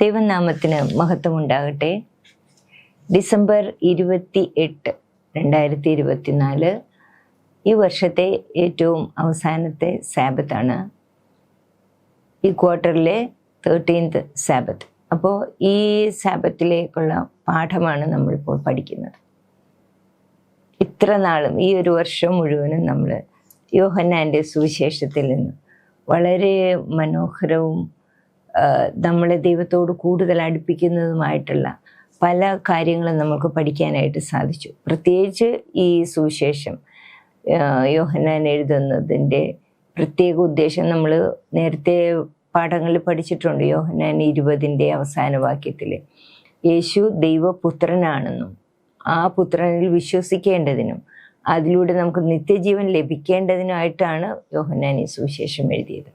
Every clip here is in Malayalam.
ദൈവനാമത്തിന് മഹത്വമുണ്ടാകട്ടെ. ഡിസംബർ 28, 2024 ഈ വർഷത്തെ ഏറ്റവും അവസാനത്തെ സാബത്താണ്. ഈ ക്വാർട്ടറിലെ 13th സാബത്ത്. അപ്പോൾ ഈ സാബത്തിലേക്കുള്ള പാഠമാണ് നമ്മളിപ്പോൾ പഠിക്കുന്നത്. ഇത്ര നാളും ഈ ഒരു വർഷം മുഴുവനും നമ്മൾ യോഹന്നാൻ്റെ സുവിശേഷത്തിൽ നിന്ന് വളരെ മനോഹരവും നമ്മളെ ദൈവത്തോട് കൂടുതൽ അടുപ്പിക്കുന്നതുമായിട്ടുള്ള പല കാര്യങ്ങളും നമുക്ക് പഠിക്കാനായിട്ട് സാധിച്ചു. പ്രത്യേകിച്ച് ഈ സുവിശേഷം യോഹന്നാൻ എഴുതുന്നതിൻ്റെ പ്രത്യേക ഉദ്ദേശം നമ്മൾ നേരത്തെ പാഠങ്ങളിൽ പഠിച്ചിട്ടുണ്ട്. യോഹന്നാൻ 20 അവസാന വാക്യത്തിൽ യേശു ദൈവപുത്രനാണെന്നും ആ പുത്രനിൽ വിശ്വസിക്കേണ്ടതിനും അതിലൂടെ നമുക്ക് നിത്യജീവൻ ലഭിക്കേണ്ടതിനുമായിട്ടാണ് യോഹന്നാൻ ഈ സുവിശേഷം എഴുതിയത്.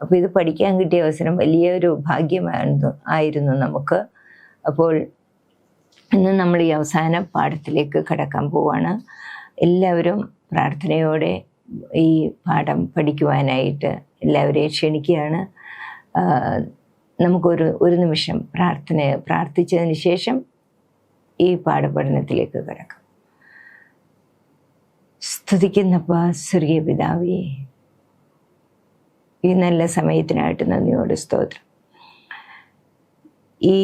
അപ്പോൾ ഇത് പഠിക്കാൻ കിട്ടിയ അവസരം വലിയൊരു ഭാഗ്യമായിരുന്നു നമുക്ക്. അപ്പോൾ ഇന്ന് നമ്മൾ ഈ അവസാന പാഠത്തിലേക്ക് കടക്കാൻ പോവാണ്. എല്ലാവരും പ്രാർത്ഥനയോടെ ഈ പാഠം പഠിക്കുവാനായിട്ട് എല്ലാവരെയും ക്ഷണിക്കുകയാണ്. നമുക്കൊരു നിമിഷം പ്രാർത്ഥിച്ചതിന് ശേഷം ഈ പാഠപഠനത്തിലേക്ക് കടക്കാം. സ്തുതിക്കുന്നപ്പ സ്വർഗീയ പിതാവേ, ഈ നല്ല സമയത്തിനായിട്ട് നന്ദിയോട് സ്തോത്രം. ഈ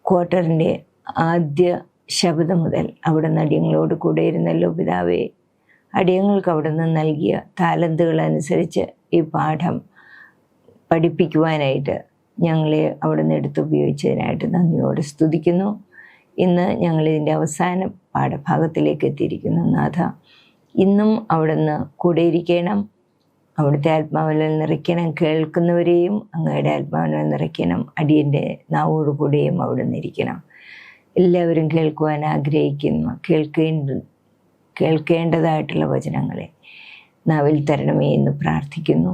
ക്വാർട്ടറിൻ്റെ ആദ്യ ശബ്ദം മുതൽ അവിടുന്ന് അടിയങ്ങളോട് കൂടെ ഇരുന്നല്ലോ പിതാവേ. അടിയങ്ങൾക്ക് അവിടുന്ന് നൽകിയ താലന്തുകൾ അനുസരിച്ച് ഈ പാഠം പഠിപ്പിക്കുവാനായിട്ട് ഞങ്ങളെ അവിടുന്ന് എടുത്തുപയോഗിച്ചതിനായിട്ട് നന്ദിയോട് സ്തുതിക്കുന്നു. ഇന്ന് ഞങ്ങളിതിൻ്റെ അവസാന പാഠഭാഗത്തിലേക്ക് എത്തിയിരിക്കുന്നു. നാഥ, ഇന്നും അവിടുന്ന് കൂടെ ഇരിക്കണം. അവിടുത്തെ ആത്മാവിൽ നിറയ്ക്കണം. കേൾക്കുന്നവരെയും അങ്ങയുടെ ആത്മാവിൽ നിറയ്ക്കണം. അടിയൻ്റെ നാവോടുകൂടെയും അവിടുന്ന് ഇരിക്കണം. എല്ലാവരും കേൾക്കുവാൻ ആഗ്രഹിക്കുന്നു. കേൾക്കേണ്ടതായിട്ടുള്ള വചനങ്ങളെ നാവിൽ തരണമേ എന്ന് പ്രാർത്ഥിക്കുന്നു.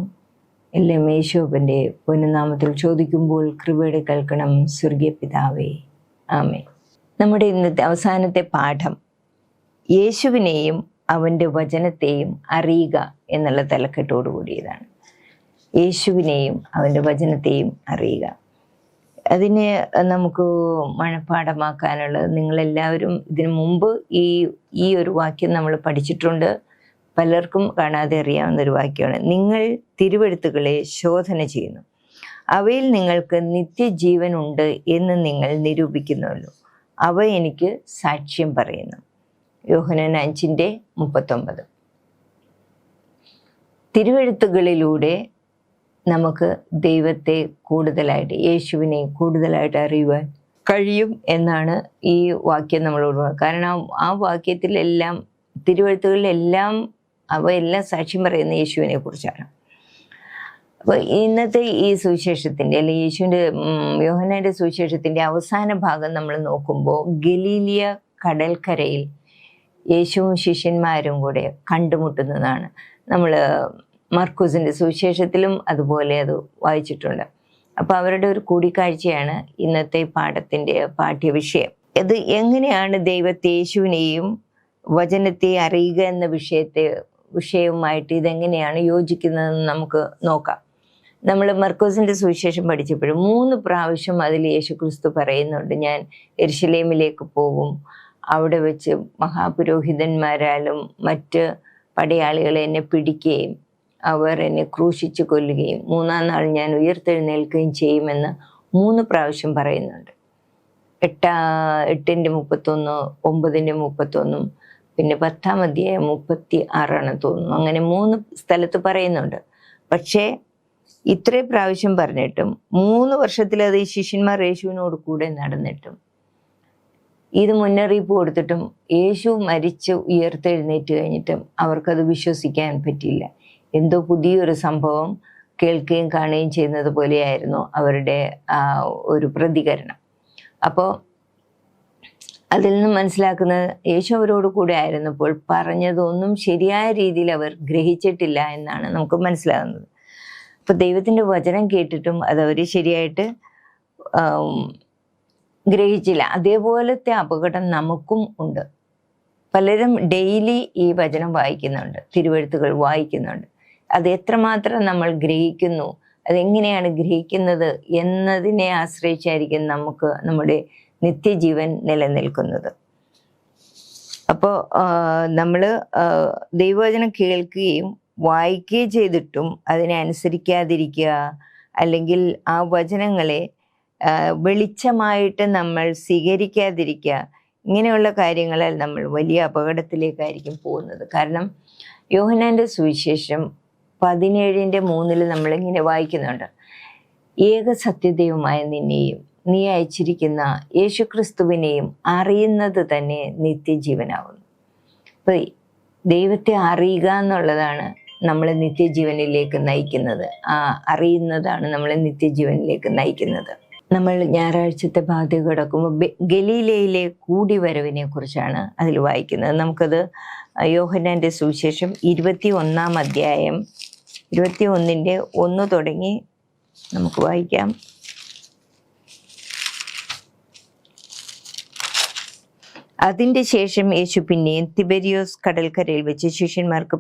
എല്ലാം യേശുവിൻ്റെ പൊന്നുനാമത്തിൽ ചോദിക്കുമ്പോൾ കൃപയുടെ കേൾക്കണം സ്വർഗീയ പിതാവേ, ആമേൻ. നമ്മുടെ ഇന്നത്തെ അവസാനത്തെ പാഠം യേശുവിനെയും അവൻ്റെ വചനത്തെയും അറിയുക എന്നുള്ള തലക്കെട്ടോടു കൂടിയതാണ്. യേശുവിനെയും അവൻ്റെ വചനത്തെയും അറിയുക. അതിനെ നമുക്ക് മനഃപ്പാഠമാക്കാനുള്ളത്, നിങ്ങളെല്ലാവരും ഇതിനു മുമ്പ് ഈ ഒരു വാക്യം നമ്മൾ പഠിച്ചിട്ടുണ്ട്. പലർക്കും കാണാതെ അറിയാവുന്നൊരു വാക്യമാണ്. നിങ്ങൾ തിരുവെഴുത്തുകളെ ശോധന ചെയ്യുന്നു, അവയിൽ നിങ്ങൾക്ക് നിത്യജീവൻ ഉണ്ട് എന്ന് നിങ്ങൾ നിരൂപിക്കുന്നുവല്ലോ. അവ എനിക്ക് സാക്ഷ്യം പറയുന്നു. യോഹന്നാൻ 5:39. തിരുവെഴുത്തുകളിലൂടെ നമുക്ക് ദൈവത്തെ കൂടുതലായിട്ട്, യേശുവിനെ കൂടുതലായിട്ട് അറിയുവാൻ കഴിയും എന്നാണ് ഈ വാക്യം നമ്മളോട്. കാരണം ആ വാക്യത്തിലെല്ലാം, തിരുവെഴുത്തുകളിലെല്ലാം അവയെല്ലാം സാക്ഷ്യം പറയുന്ന യേശുവിനെ കുറിച്ചാണ്. അപ്പോൾ ഇന്നത്തെ ഈ സുവിശേഷത്തിൻ്റെ, അല്ലെങ്കിൽ യോഹന്നാൻ്റെ സുവിശേഷത്തിൻ്റെ അവസാന ഭാഗം നമ്മൾ നോക്കുമ്പോൾ ഗലീലിയ കടൽക്കരയിൽ യേശുവും ശിഷ്യന്മാരും കൂടെ കണ്ടുമുട്ടുന്നതാണ്. നമ്മൾ മർക്കോസിൻ്റെ സുവിശേഷത്തിലും അതുപോലെ അത് വായിച്ചിട്ടുണ്ട്. അപ്പോൾ അവരുടെ ഒരു കൂടിക്കാഴ്ചയാണ് ഇന്നത്തെ പാഠത്തിൻ്റെ പാഠ്യവിഷയം. ഇത് എങ്ങനെയാണ് ദൈവത്തെ, യേശുവിനെയും വചനത്തെ അറിയുക എന്ന വിഷയവുമായിട്ട് ഇതെങ്ങനെയാണ് യോജിക്കുന്നതെന്ന് നമുക്ക് നോക്കാം. നമ്മൾ മർക്കോസിൻ്റെ സുവിശേഷം പഠിച്ചപ്പോഴും 3 പ്രാവശ്യം അതിൽ യേശു ക്രിസ്തു പറയുന്നുണ്ട്, ഞാൻ യെരുശലേമിലേക്ക് പോകും, അവിടെ വെച്ച് മഹാപുരോഹിതന്മാരാലും മറ്റ് പടയാളികളെ എന്നെ പിടിക്കുകയും അവർ എന്നെ ക്രൂശിച്ച് കൊല്ലുകയും 3-ാം നാൾ ഞാൻ ഉയർത്തെഴുന്നേൽക്കുകയും ചെയ്യുമെന്ന് 3 പ്രാവശ്യം പറയുന്നുണ്ട്. 8:31, 9:31, പിന്നെ 10-ാം അധ്യായം 36 തോന്നുന്നു. അങ്ങനെ 3 സ്ഥലത്ത് പറയുന്നുണ്ട്. പക്ഷേ ഇത്രയും പ്രാവശ്യം പറഞ്ഞിട്ടും 3 വർഷത്തിലത് ഈ ശിഷ്യന്മാർ യേശുവിനോട് കൂടെ നടന്നിട്ടും ഇത് മുന്നറിയിപ്പ് കൊടുത്തിട്ടും യേശു മരിച്ച് ഉയർത്തെഴുന്നേറ്റ് കഴിഞ്ഞിട്ടും അവർക്കത് വിശ്വസിക്കാൻ പറ്റിയില്ല. എന്തോ പുതിയൊരു സംഭവം കേൾക്കുകയും കാണുകയും ചെയ്യുന്നത് പോലെയായിരുന്നു അവരുടെ ഒരു പ്രതികരണം. അപ്പോൾ അതിൽ നിന്ന് മനസ്സിലാക്കുന്നത്, യേശു അവരോട് കൂടെ ആയിരുന്നപ്പോൾ പറഞ്ഞതൊന്നും ശരിയായ രീതിയിൽ അവർ ഗ്രഹിച്ചിട്ടില്ല എന്നാണ് നമുക്ക് മനസ്സിലാകുന്നത്. അപ്പോൾ ദൈവത്തിൻ്റെ വചനം കേട്ടിട്ടും അതവർ ശരിയായിട്ട് ഗ്രഹിച്ചില്ല. അതേപോലത്തെ അപകടം നമുക്കും ഉണ്ട്. പലരും ഡെയിലി ഈ വചനം വായിക്കുന്നുണ്ട്, തിരുവെഴുത്തുകൾ വായിക്കുന്നുണ്ട്. അത് എത്രമാത്രം നമ്മൾ ഗ്രഹിക്കുന്നു അതെങ്ങനെയാണ് ഗ്രഹിക്കുന്നത് എന്നതിനെ ആശ്രയിച്ചായിരിക്കും നമുക്ക് നമ്മുടെ നിത്യജീവൻ നിലനിൽക്കുന്നത്. അപ്പോൾ നമ്മൾ ദൈവവചനം കേൾക്കുകയും വായിക്കുകയും ചെയ്തിട്ടും അതിനെ അനുസരിക്കാതിരിക്കുക, അല്ലെങ്കിൽ ആ വചനങ്ങളെ വെളിച്ചമായിട്ട് നമ്മൾ സ്വീകരിക്കാതിരിക്കുക, ഇങ്ങനെയുള്ള കാര്യങ്ങളാൽ നമ്മൾ വലിയ അപകടത്തിലേക്കായിരിക്കും പോകുന്നത്. കാരണം യോഹന്നാൻ്റെ സുവിശേഷം 17:3 നമ്മളിങ്ങനെ വായിക്കുന്നുണ്ട്, ഏക സത്യദൈവമായ നിന്നെയും നീ അയച്ചിരിക്കുന്ന യേശുക്രിസ്തുവിനെയും അറിയുന്നത് തന്നെ നിത്യജീവനാവുന്നു. അപ്പോൾ ദൈവത്തെ അറിയുക എന്നുള്ളതാണ് നമ്മളെ നിത്യജീവനിലേക്ക് നയിക്കുന്നത്. ആ അറിയുന്നതാണ് നമ്മളെ നിത്യജീവനിലേക്ക് നയിക്കുന്നത്. നമ്മൾ ഞായറാഴ്ചത്തെ ഭാഗത്തേക്ക് കിടക്കുമ്പോൾ ഗലീലയിലെ കൂടിവരവിനെ കുറിച്ചാണ് അതിൽ വായിക്കുന്നത്. നമുക്കത് യോഹന്നാൻ്റെ സുവിശേഷം 21-ാം അധ്യായം 21-1 തുടങ്ങി നമുക്ക് വായിക്കാം. അതിൻ്റെ ശേഷം യേശു പിന്നെയും തിബെരിയോസ് കടൽക്കരയിൽ വെച്ച് ശിഷ്യന്മാർക്ക്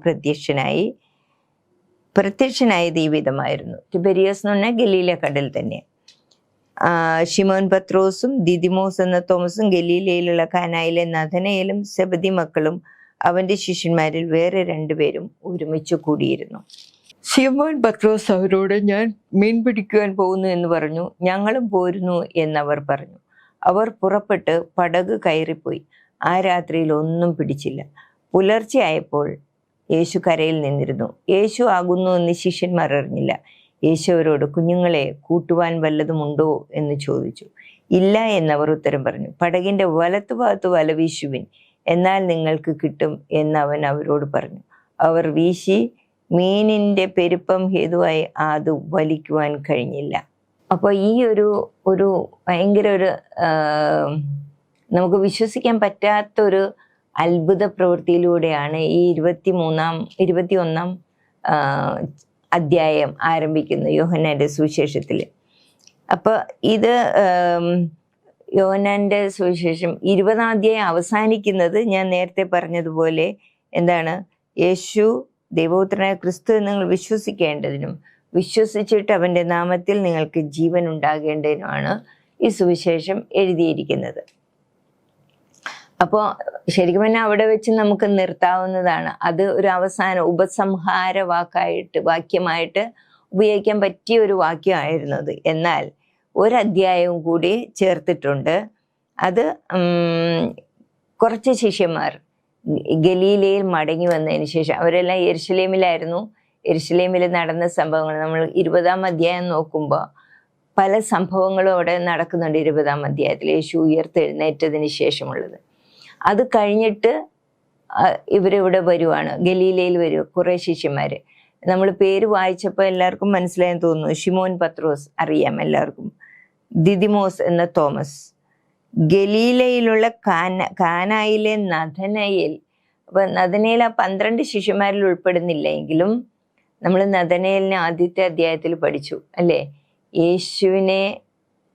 പ്രത്യക്ഷനായത് ഈ വിധമായിരുന്നു. തിബെരിയോസ് എന്ന് പറഞ്ഞാൽ ഗലീല കടൽ തന്നെ. ശിമോൻ പത്രോസും ദിദിമോസ് എന്ന തോമസും ഗലീലയിലുള്ള കാനായിലെ നഥനയേലും സെബദി മക്കളും അവന്റെ ശിഷ്യന്മാരിൽ വേറെ 2 പേരും ഒരുമിച്ച് കൂടിയിരുന്നു. ശിമോൻ പത്രോസ് അവരോട്, ഞാൻ മീൻ പിടിക്കുവാൻ പോകുന്നു എന്ന് പറഞ്ഞു. ഞങ്ങളും പോരുന്നു എന്നവർ പറഞ്ഞു. അവർ പുറപ്പെട്ട് പടക് കയറിപ്പോയി. ആ രാത്രിയിൽ ഒന്നും പിടിച്ചില്ല. പുലർച്ചെ ആയപ്പോൾ യേശു കരയിൽ നിന്നിരുന്നു. യേശു ആകുന്നു എന്ന് ശിഷ്യന്മാർ അറിഞ്ഞില്ല. യേശു അവരോട്, കുഞ്ഞുങ്ങളെ, കൂട്ടുവാൻ വല്ലതുമുണ്ടോ എന്ന് ചോദിച്ചു. ഇല്ല എന്നവർ ഉത്തരം പറഞ്ഞു. പടകിന്റെ വലത്തുഭാഗത്ത് വല വീശുവിൻ, എന്നാൽ നിങ്ങൾക്ക് കിട്ടും എന്ന് അവൻ അവരോട് പറഞ്ഞു. അവർ വീശി, മീനിന്റെ പെരുപ്പം ഹേതുവായി അത് വലിക്കുവാൻ കഴിഞ്ഞില്ല. അപ്പോൾ ഈ ഒരു ഭയങ്കര നമുക്ക് വിശ്വസിക്കാൻ പറ്റാത്തൊരു അത്ഭുത പ്രവൃത്തിയിലൂടെയാണ് ഈ 21-ാം അധ്യായം ആരംഭിക്കുന്നത് യോഹന്നാൻ്റെ സുവിശേഷത്തിൽ. അപ്പോൾ ഇത് യോഹന്നാൻ്റെ സുവിശേഷം 20-ാം അധ്യായം അവസാനിക്കുന്നത് ഞാൻ നേരത്തെ പറഞ്ഞതുപോലെ എന്താണ്, യേശു ദൈവപുത്രനായ ക്രിസ്തു നിങ്ങൾ വിശ്വസിക്കേണ്ടതിനും വിശ്വസിച്ചിട്ട് അവൻ്റെ നാമത്തിൽ നിങ്ങൾക്ക് ജീവൻ ഉണ്ടാകേണ്ടതിനുമാണ് ഈ സുവിശേഷം എഴുതിയിരിക്കുന്നത്. അപ്പോൾ ശരിക്കും പറഞ്ഞാൽ അവിടെ വെച്ച് നമുക്ക് നിർത്താവുന്നതാണ്. അത് ഒരു അവസാന ഉപസംഹാര വാക്യമായിട്ട് ഉപയോഗിക്കാൻ പറ്റിയ ഒരു വാക്യമായിരുന്നു അത്. എന്നാൽ ഒരധ്യായവും കൂടി ചേർത്തിട്ടുണ്ട്. അത് കുറച്ച് ശിഷ്യന്മാർ ഗലീലയിൽ മടങ്ങി വന്നതിന് ശേഷം, അവരെല്ലാം യെരുശലേമിലായിരുന്നു. യെരുശലേമിൽ നടന്ന സംഭവങ്ങൾ നമ്മൾ 20-ാം അധ്യായം നോക്കുമ്പോൾ പല സംഭവങ്ങളും അവിടെ നടക്കുന്നുണ്ട്. 20-ാം അധ്യായത്തിൽ യേശു ഉയർത്തെഴുന്നേറ്റതിന് ശേഷമുള്ളത്. അത് കഴിഞ്ഞിട്ട് ഇവരിവിടെ വരുവാണ്, ഗലീലയിൽ വരും കുറേ ശിഷ്യന്മാർ. നമ്മൾ പേര് വായിച്ചപ്പോൾ എല്ലാവർക്കും മനസ്സിലായെന്ന് തോന്നുന്നു. ശിമോൻ പത്രോസ് അറിയാം എല്ലാവർക്കും, ദിദിമോസ് എന്ന തോമസ്, ഗലീലയിലുള്ള കാനായിലെ നഥനയേൽ. അപ്പൊ നഥനയേൽ ആ 12 ശിഷ്യന്മാരിൽ ഉൾപ്പെടുന്നില്ല എങ്കിലും നമ്മൾ നഥനയേലിനെ ആദ്യത്തെ അധ്യായത്തിൽ പഠിച്ചു അല്ലേ. യേശുവിനെ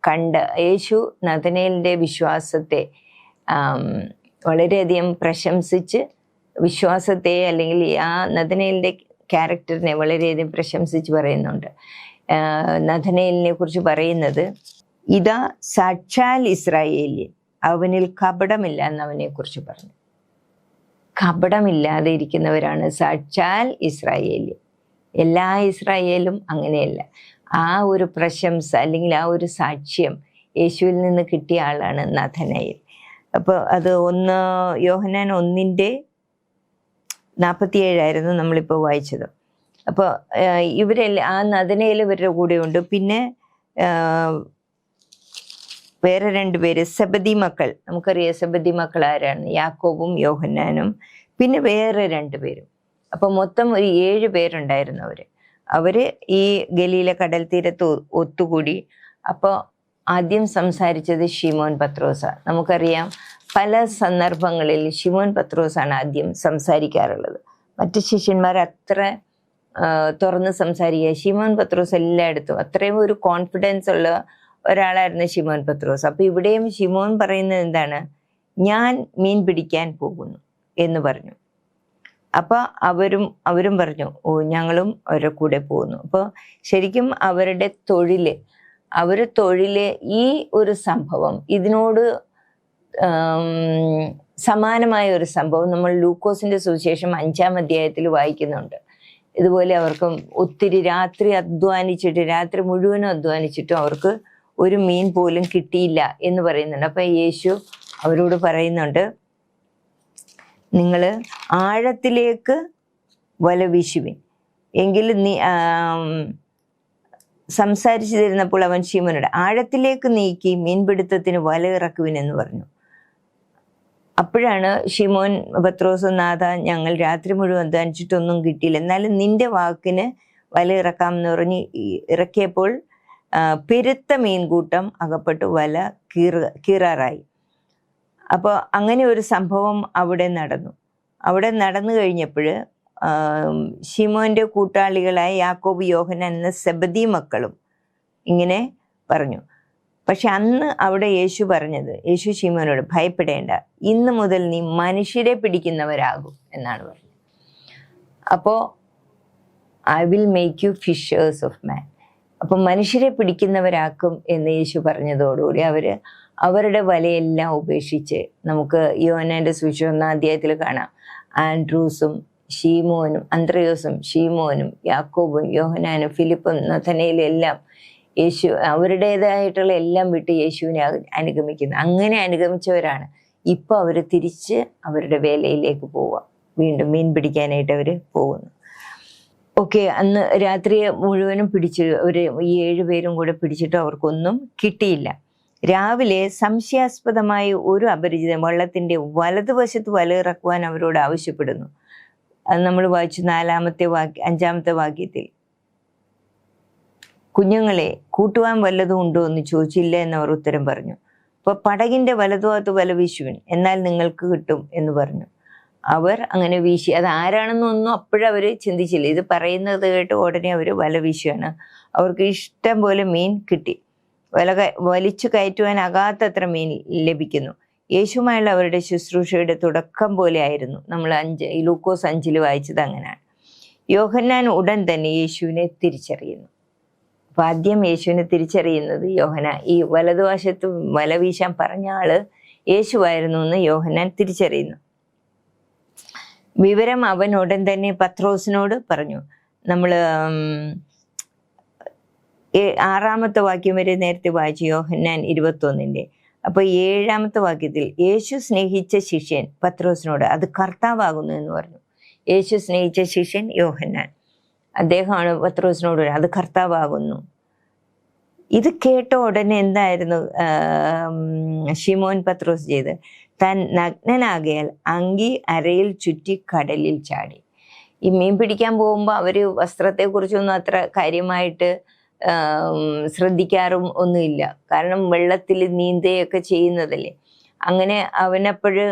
കണ്ട യേശു നഥനയേലിന്റെ വിശ്വാസത്തെ വളരെയധികം പ്രശംസിച്ച്, വിശ്വാസത്തെ അല്ലെങ്കിൽ ആ നഥനയേലിന്റെ ക്യാരക്ടറിനെ വളരെയധികം പ്രശംസിച്ച് പറയുന്നുണ്ട്. നഥനയേലിനെ കുറിച്ച് പറയുന്നത്, ഇതാ സാക്ഷാൽ ഇസ്രായേല്യൻ, അവനിൽ കപടമില്ല എന്നവനെ കുറിച്ച് പറഞ്ഞു. കപടമില്ലാതെ ഇരിക്കുന്നവരാണ് സാക്ഷാൽ ഇസ്രായേല്യൻ. എല്ലാ ഇസ്രായേലും അങ്ങനെയല്ല. ആ ഒരു പ്രശംസ അല്ലെങ്കിൽ ആ ഒരു സാക്ഷ്യം യേശുവിൽ നിന്ന് കിട്ടിയ ആളാണ് നഥനയേൽ. അപ്പോൾ അത് യോഹന്നാൻ 1:47 നമ്മളിപ്പോൾ വായിച്ചത്. അപ്പോൾ ഇവരെല്ലാം ആ നഥനയേൽ ഇവരുടെ കൂടെ ഉണ്ട്. പിന്നെ വേറെ 2 പേര് സെബദി മക്കൾ, നമുക്കറിയാം സെബദി മക്കൾ ആരാണ്, യാക്കോബും യോഹന്നാനും. പിന്നെ വേറെ 2 പേരും. അപ്പോൾ മൊത്തം ഒരു 7 പേരുണ്ടായിരുന്നു. അവര് ഈ ഗലീല കടൽ തീരത്ത് ഒത്തുകൂടി. അപ്പോൾ ആദ്യം സംസാരിച്ചത് ശിമോൻ പത്രോസാണ്. നമുക്കറിയാം പല സന്ദർഭങ്ങളിൽ ശിമോൻ പത്രോസാണ് ആദ്യം സംസാരിക്കാറുള്ളത്. മറ്റ് ശിഷ്യന്മാർ അത്ര തുറന്ന് സംസാരിക്കുക. ശിമോൻ പത്രോസ് എല്ലായിടത്തും അത്രയും ഒരു കോൺഫിഡൻസ് ഉള്ള ഒരാളായിരുന്നു ശിമോൻ പത്രോസ്. അപ്പൊ ഇവിടെയും ശിമോൻ പറയുന്നത് എന്താണ്, ഞാൻ മീൻ പിടിക്കാൻ പോകുന്നു എന്ന് പറഞ്ഞു. അപ്പോൾ അവരും പറഞ്ഞു, ഓ ഞങ്ങളും അവരുടെ കൂടെ പോകുന്നു. അപ്പോൾ ശരിക്കും അവരുടെ തൊഴില് ഈ ഒരു സംഭവം, ഇതിനോട് സമാനമായ ഒരു സംഭവം നമ്മൾ ലൂക്കോസിന്റെ സുവിശേഷം 5-ാം അധ്യായത്തിൽ വായിക്കുന്നുണ്ട്. ഇതുപോലെ അവർക്ക് ഒത്തിരി രാത്രി മുഴുവനും അധ്വാനിച്ചിട്ടും അവർക്ക് ഒരു മീൻ പോലും കിട്ടിയില്ല എന്ന് പറയുന്നുണ്ട്. അപ്പം യേശു അവരോട് പറയുന്നുണ്ട്, നിങ്ങൾ ആഴത്തിലേക്ക് വല വീശുവിൻ. എങ്കിലും സംസാരിച്ചു തരുന്നപ്പോൾ അവൻ ശിമോനോട് ആഴത്തിലേക്ക് നീക്കി മീൻപിടുത്തത്തിന് വല ഇറക്കുവിൻ എന്ന് പറഞ്ഞു. അപ്പോഴാണ് ശിമോൻ പത്രോസ്, നാഥ, ഞങ്ങൾ രാത്രി മുഴുവൻ അധ്വാനിച്ചിട്ടൊന്നും കിട്ടിയില്ല, എന്നാലും നിന്റെ വാക്കിന് വല ഇറക്കാമെന്ന് പറഞ്ഞ് ഇറക്കിയപ്പോൾ പെരുത്ത മീൻകൂട്ടം അകപ്പെട്ട് വല കീറാറായി. അപ്പോൾ അങ്ങനെ ഒരു സംഭവം അവിടെ നടന്നു കഴിഞ്ഞപ്പോൾ ശിമോന്റെ കൂട്ടാളികളായ യാക്കോബ്, യോഹന്നാൻ എന്ന സെബദി മക്കളും ഇങ്ങനെ പറഞ്ഞു. പക്ഷെ അന്ന് അവിടെ യേശു ശിമോനോട്, ഭയപ്പെടേണ്ട, ഇന്ന് മുതൽ നീ മനുഷ്യരെ പിടിക്കുന്നവരാകും എന്നാണ് പറഞ്ഞത്. അപ്പോൾ I will make you fishers of മാൻ. അപ്പം മനുഷ്യരെ പിടിക്കുന്നവരാക്കും എന്ന് യേശു പറഞ്ഞതോടുകൂടി അവരുടെ വലയെല്ലാം ഉപേക്ഷിച്ച്, നമുക്ക് യോഹന്നാന്റെ സുവിശേഷം 1-ാം അധ്യായത്തിൽ കാണാം, ആൻഡ്രൂസും ശീമോനും അന്ത്രയോസും ശീമോനും യാക്കോബും യോഹന്നാനും ഫിലിപ്പും നഥനയിലും എല്ലാം അവരുടേതായിട്ടുള്ള എല്ലാം വിട്ട് യേശുവിനെ അനുഗമിക്കുന്നു. അങ്ങനെ അനുഗമിച്ചവരാണ് ഇപ്പോൾ അവർ തിരിച്ച് അവരുടെ വേലയിലേക്ക് പോവുക. വീണ്ടും മീൻ പിടിക്കാനായിട്ട് അവർ പോകുന്നു. ഓക്കെ, അന്ന് രാത്രി മുഴുവനും അവർ ഈ 7 പേരും കൂടെ പിടിച്ചിട്ട് അവർക്കൊന്നും കിട്ടിയില്ല. രാവിലെ സംശയാസ്പദമായി ഒരു അപരിചിതൻ വള്ളത്തിന്റെ വലതുവശത്ത് വല ഇറക്കുവാൻ അവരോട് ആവശ്യപ്പെടുന്നു. അത് നമ്മൾ വായിച്ചു 5-ാമത്തെ വാക്യത്തിൽ. കുഞ്ഞുങ്ങളെ, കൂട്ടുവാൻ വല്ലതും ഉണ്ടോ എന്ന് ചോദിച്ചില്ല എന്നവർ ഉത്തരം പറഞ്ഞു. അപ്പോൾ പടകിന്റെ വലതുഭാഗത്ത് വല വീശുവിൻ, എന്നാൽ നിങ്ങൾക്ക് കിട്ടും എന്ന് പറഞ്ഞു. അവർ അങ്ങനെ വീശി. അത് ആരാണെന്നൊന്നും അപ്പോഴവർ ചിന്തിച്ചില്ല. ഇത് പറയുന്നത് കേട്ട് ഉടനെ അവർ വല വീശുകയാണ്. അവർക്ക് ഇഷ്ടം പോലെ മീൻ കിട്ടി. വലിച്ചു കയറ്റുവാനാകാത്തത്ര മീൻ ലഭിക്കുന്നു. യേശുവുമായുള്ള അവരുടെ ശുശ്രൂഷയുടെ തുടക്കം പോലെ ആയിരുന്നു. നമ്മൾ ലൂക്കോസ് 5-ൽ വായിച്ചത് അങ്ങനെയാണ്. യോഹന്നാൻ ഉടൻ തന്നെ യേശുവിനെ തിരിച്ചറിയുന്നു. അപ്പം ആദ്യം യേശുവിനെ തിരിച്ചറിയുന്നത് ഈ വലതുവശത്ത് വല വീശാൻ പറഞ്ഞ ആള് യേശുവായിരുന്നു എന്ന് യോഹന്നാൻ തിരിച്ചറിയുന്നു. വിവരം അവൻ ഉടൻ തന്നെ പത്രോസിനോട് പറഞ്ഞു. നമ്മൾ 6-ാമത്തെ വാക്യം വരെ നേരത്തെ വായിച്ചു, യോഹന്നാൻ 21-ന്റെ. അപ്പൊ 7-ാമത്തെ വാക്യത്തിൽ യേശു സ്നേഹിച്ച ശിഷ്യൻ പത്രോസിനോട്, അത് കർത്താവാകുന്നു എന്ന് പറഞ്ഞു. യേശു സ്നേഹിച്ച ശിഷ്യൻ യോഹന്നാൻ, അദ്ദേഹമാണ് പത്രോസിനോട് അത് കർത്താവാകുന്നു. ഇത് കേട്ട ഉടനെ എന്തായിരുന്നു ശിമോൻ പത്രോസ് ചെയ്ത്? താൻ നഗ്നനാകയാൽ അങ്കി അരയിൽ ചുറ്റി കടലിൽ ചാടി. ഈ മീൻ പിടിക്കാൻ പോകുമ്പോൾ അവര് വസ്ത്രത്തെക്കുറിച്ചൊന്നും അത്ര കാര്യമായിട്ട് ശ്രദ്ധിക്കാറും ഒന്നുമില്ല. കാരണം വെള്ളത്തിൽ നീന്തുകയൊക്കെ ചെയ്യുന്നതല്ലേ. അങ്ങനെ അവനപ്പോഴ്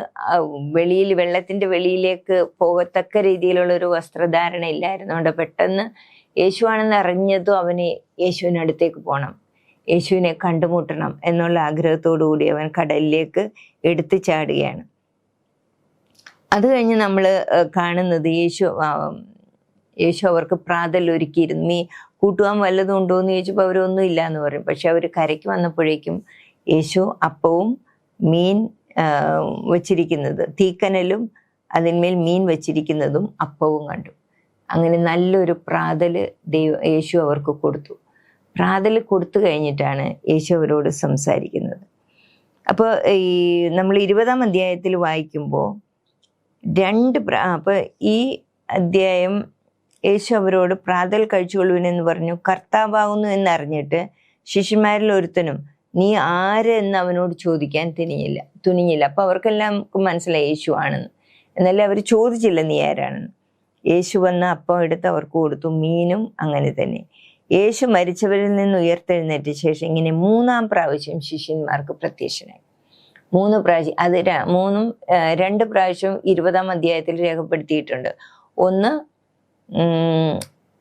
വെള്ളത്തിന്റെ വെളിയിലേക്ക് പോകത്തക്ക രീതിയിലുള്ള ഒരു വസ്ത്രധാരണ ഇല്ലായിരുന്നു. അതുകൊണ്ട് പെട്ടെന്ന് യേശുവാണെന്ന് അറിഞ്ഞതും അവന് യേശുവിനടുത്തേക്ക് പോകണം, യേശുവിനെ കണ്ടുമുട്ടണം എന്നുള്ള ആഗ്രഹത്തോടു കൂടി അവൻ കടലിലേക്ക് എടുത്തു ചാടുകയാണ്. അത് കഴിഞ്ഞ് നമ്മൾ കാണുന്നത് യേശു അവർക്ക് പ്രാതൽ ഒരുക്കിയിരുന്നു. കൂട്ടുവാൻ വല്ലതും ഉണ്ടോ എന്ന് ചോദിച്ചപ്പോൾ അവരൊന്നും ഇല്ല എന്ന് പറയും. പക്ഷെ അവർ കരയ്ക്ക് വന്നപ്പോഴേക്കും യേശു അപ്പവും മീൻ വച്ചിരിക്കുന്നത്, തീക്കനലും അതിന്മേൽ മീൻ വച്ചിരിക്കുന്നതും അപ്പവും കണ്ടു. അങ്ങനെ നല്ലൊരു പ്രാതല് യേശു അവർക്ക് കൊടുത്തു. പ്രാതൽ കൊടുത്തു കഴിഞ്ഞിട്ടാണ് യേശു അവരോട് സംസാരിക്കുന്നത്. അപ്പോൾ നമ്മൾ 20-ാം അധ്യായത്തിൽ വായിക്കുമ്പോൾ അപ്പോൾ ഈ അധ്യായം യേശു അവരോട് പ്രാതൽ കഴിച്ചുകൊള്ളുവിനെന്ന് പറഞ്ഞു. കർത്താവാകുന്നു എന്നറിഞ്ഞിട്ട് ശിഷ്യന്മാരിൽ ഒരുത്തനും നീ ആര് എന്ന് അവനോട് ചോദിക്കാൻ തുനിഞ്ഞില്ല. അപ്പൊ അവർക്കെല്ലാം മനസ്സിലായി യേശു ആണെന്ന്. എന്നാലും അവർ ചോദിച്ചില്ല നീ ആരാണെന്ന്. യേശു വന്ന് അപ്പം എടുത്ത് അവർക്ക് കൊടുത്തു. മീനും അങ്ങനെ തന്നെ. യേശു മരിച്ചവരിൽ നിന്ന് ഉയർത്തെഴുന്നേറ്റ ശേഷം ഇങ്ങനെ 3-ാം പ്രാവശ്യം ശിഷ്യന്മാർക്ക് പ്രത്യക്ഷനായി. 3 പ്രാവശ്യം. അത് 2 പ്രാവശ്യം 20-ാം അധ്യായത്തിൽ രേഖപ്പെടുത്തിയിട്ടുണ്ട്. ഒന്ന്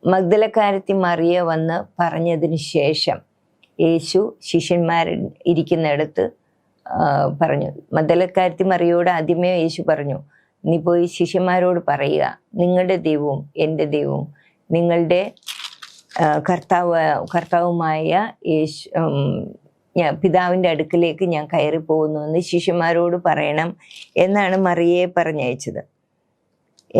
മഗ്ദലക്കാരത്തി മറിയ വന്ന് പറഞ്ഞതിന് ശേഷം യേശു ശിഷ്യന്മാർ ഇരിക്കുന്നിടത്ത് പറഞ്ഞു. മഗ്ദലക്കാരത്തി മറിയോട് ആദ്യമേ യേശു പറഞ്ഞു, നീ പോയി ശിഷ്യന്മാരോട് പറയുക, നിങ്ങളുടെ ദൈവവും എൻ്റെ ദൈവവും നിങ്ങളുടെ കർത്താവുമായ യേശു പിതാവിൻ്റെ അടുക്കിലേക്ക് ഞാൻ കയറി പോകുന്നു എന്ന് ശിഷ്യന്മാരോട് പറയണം എന്നാണ് മറിയയെ പറഞ്ഞയച്ചത്.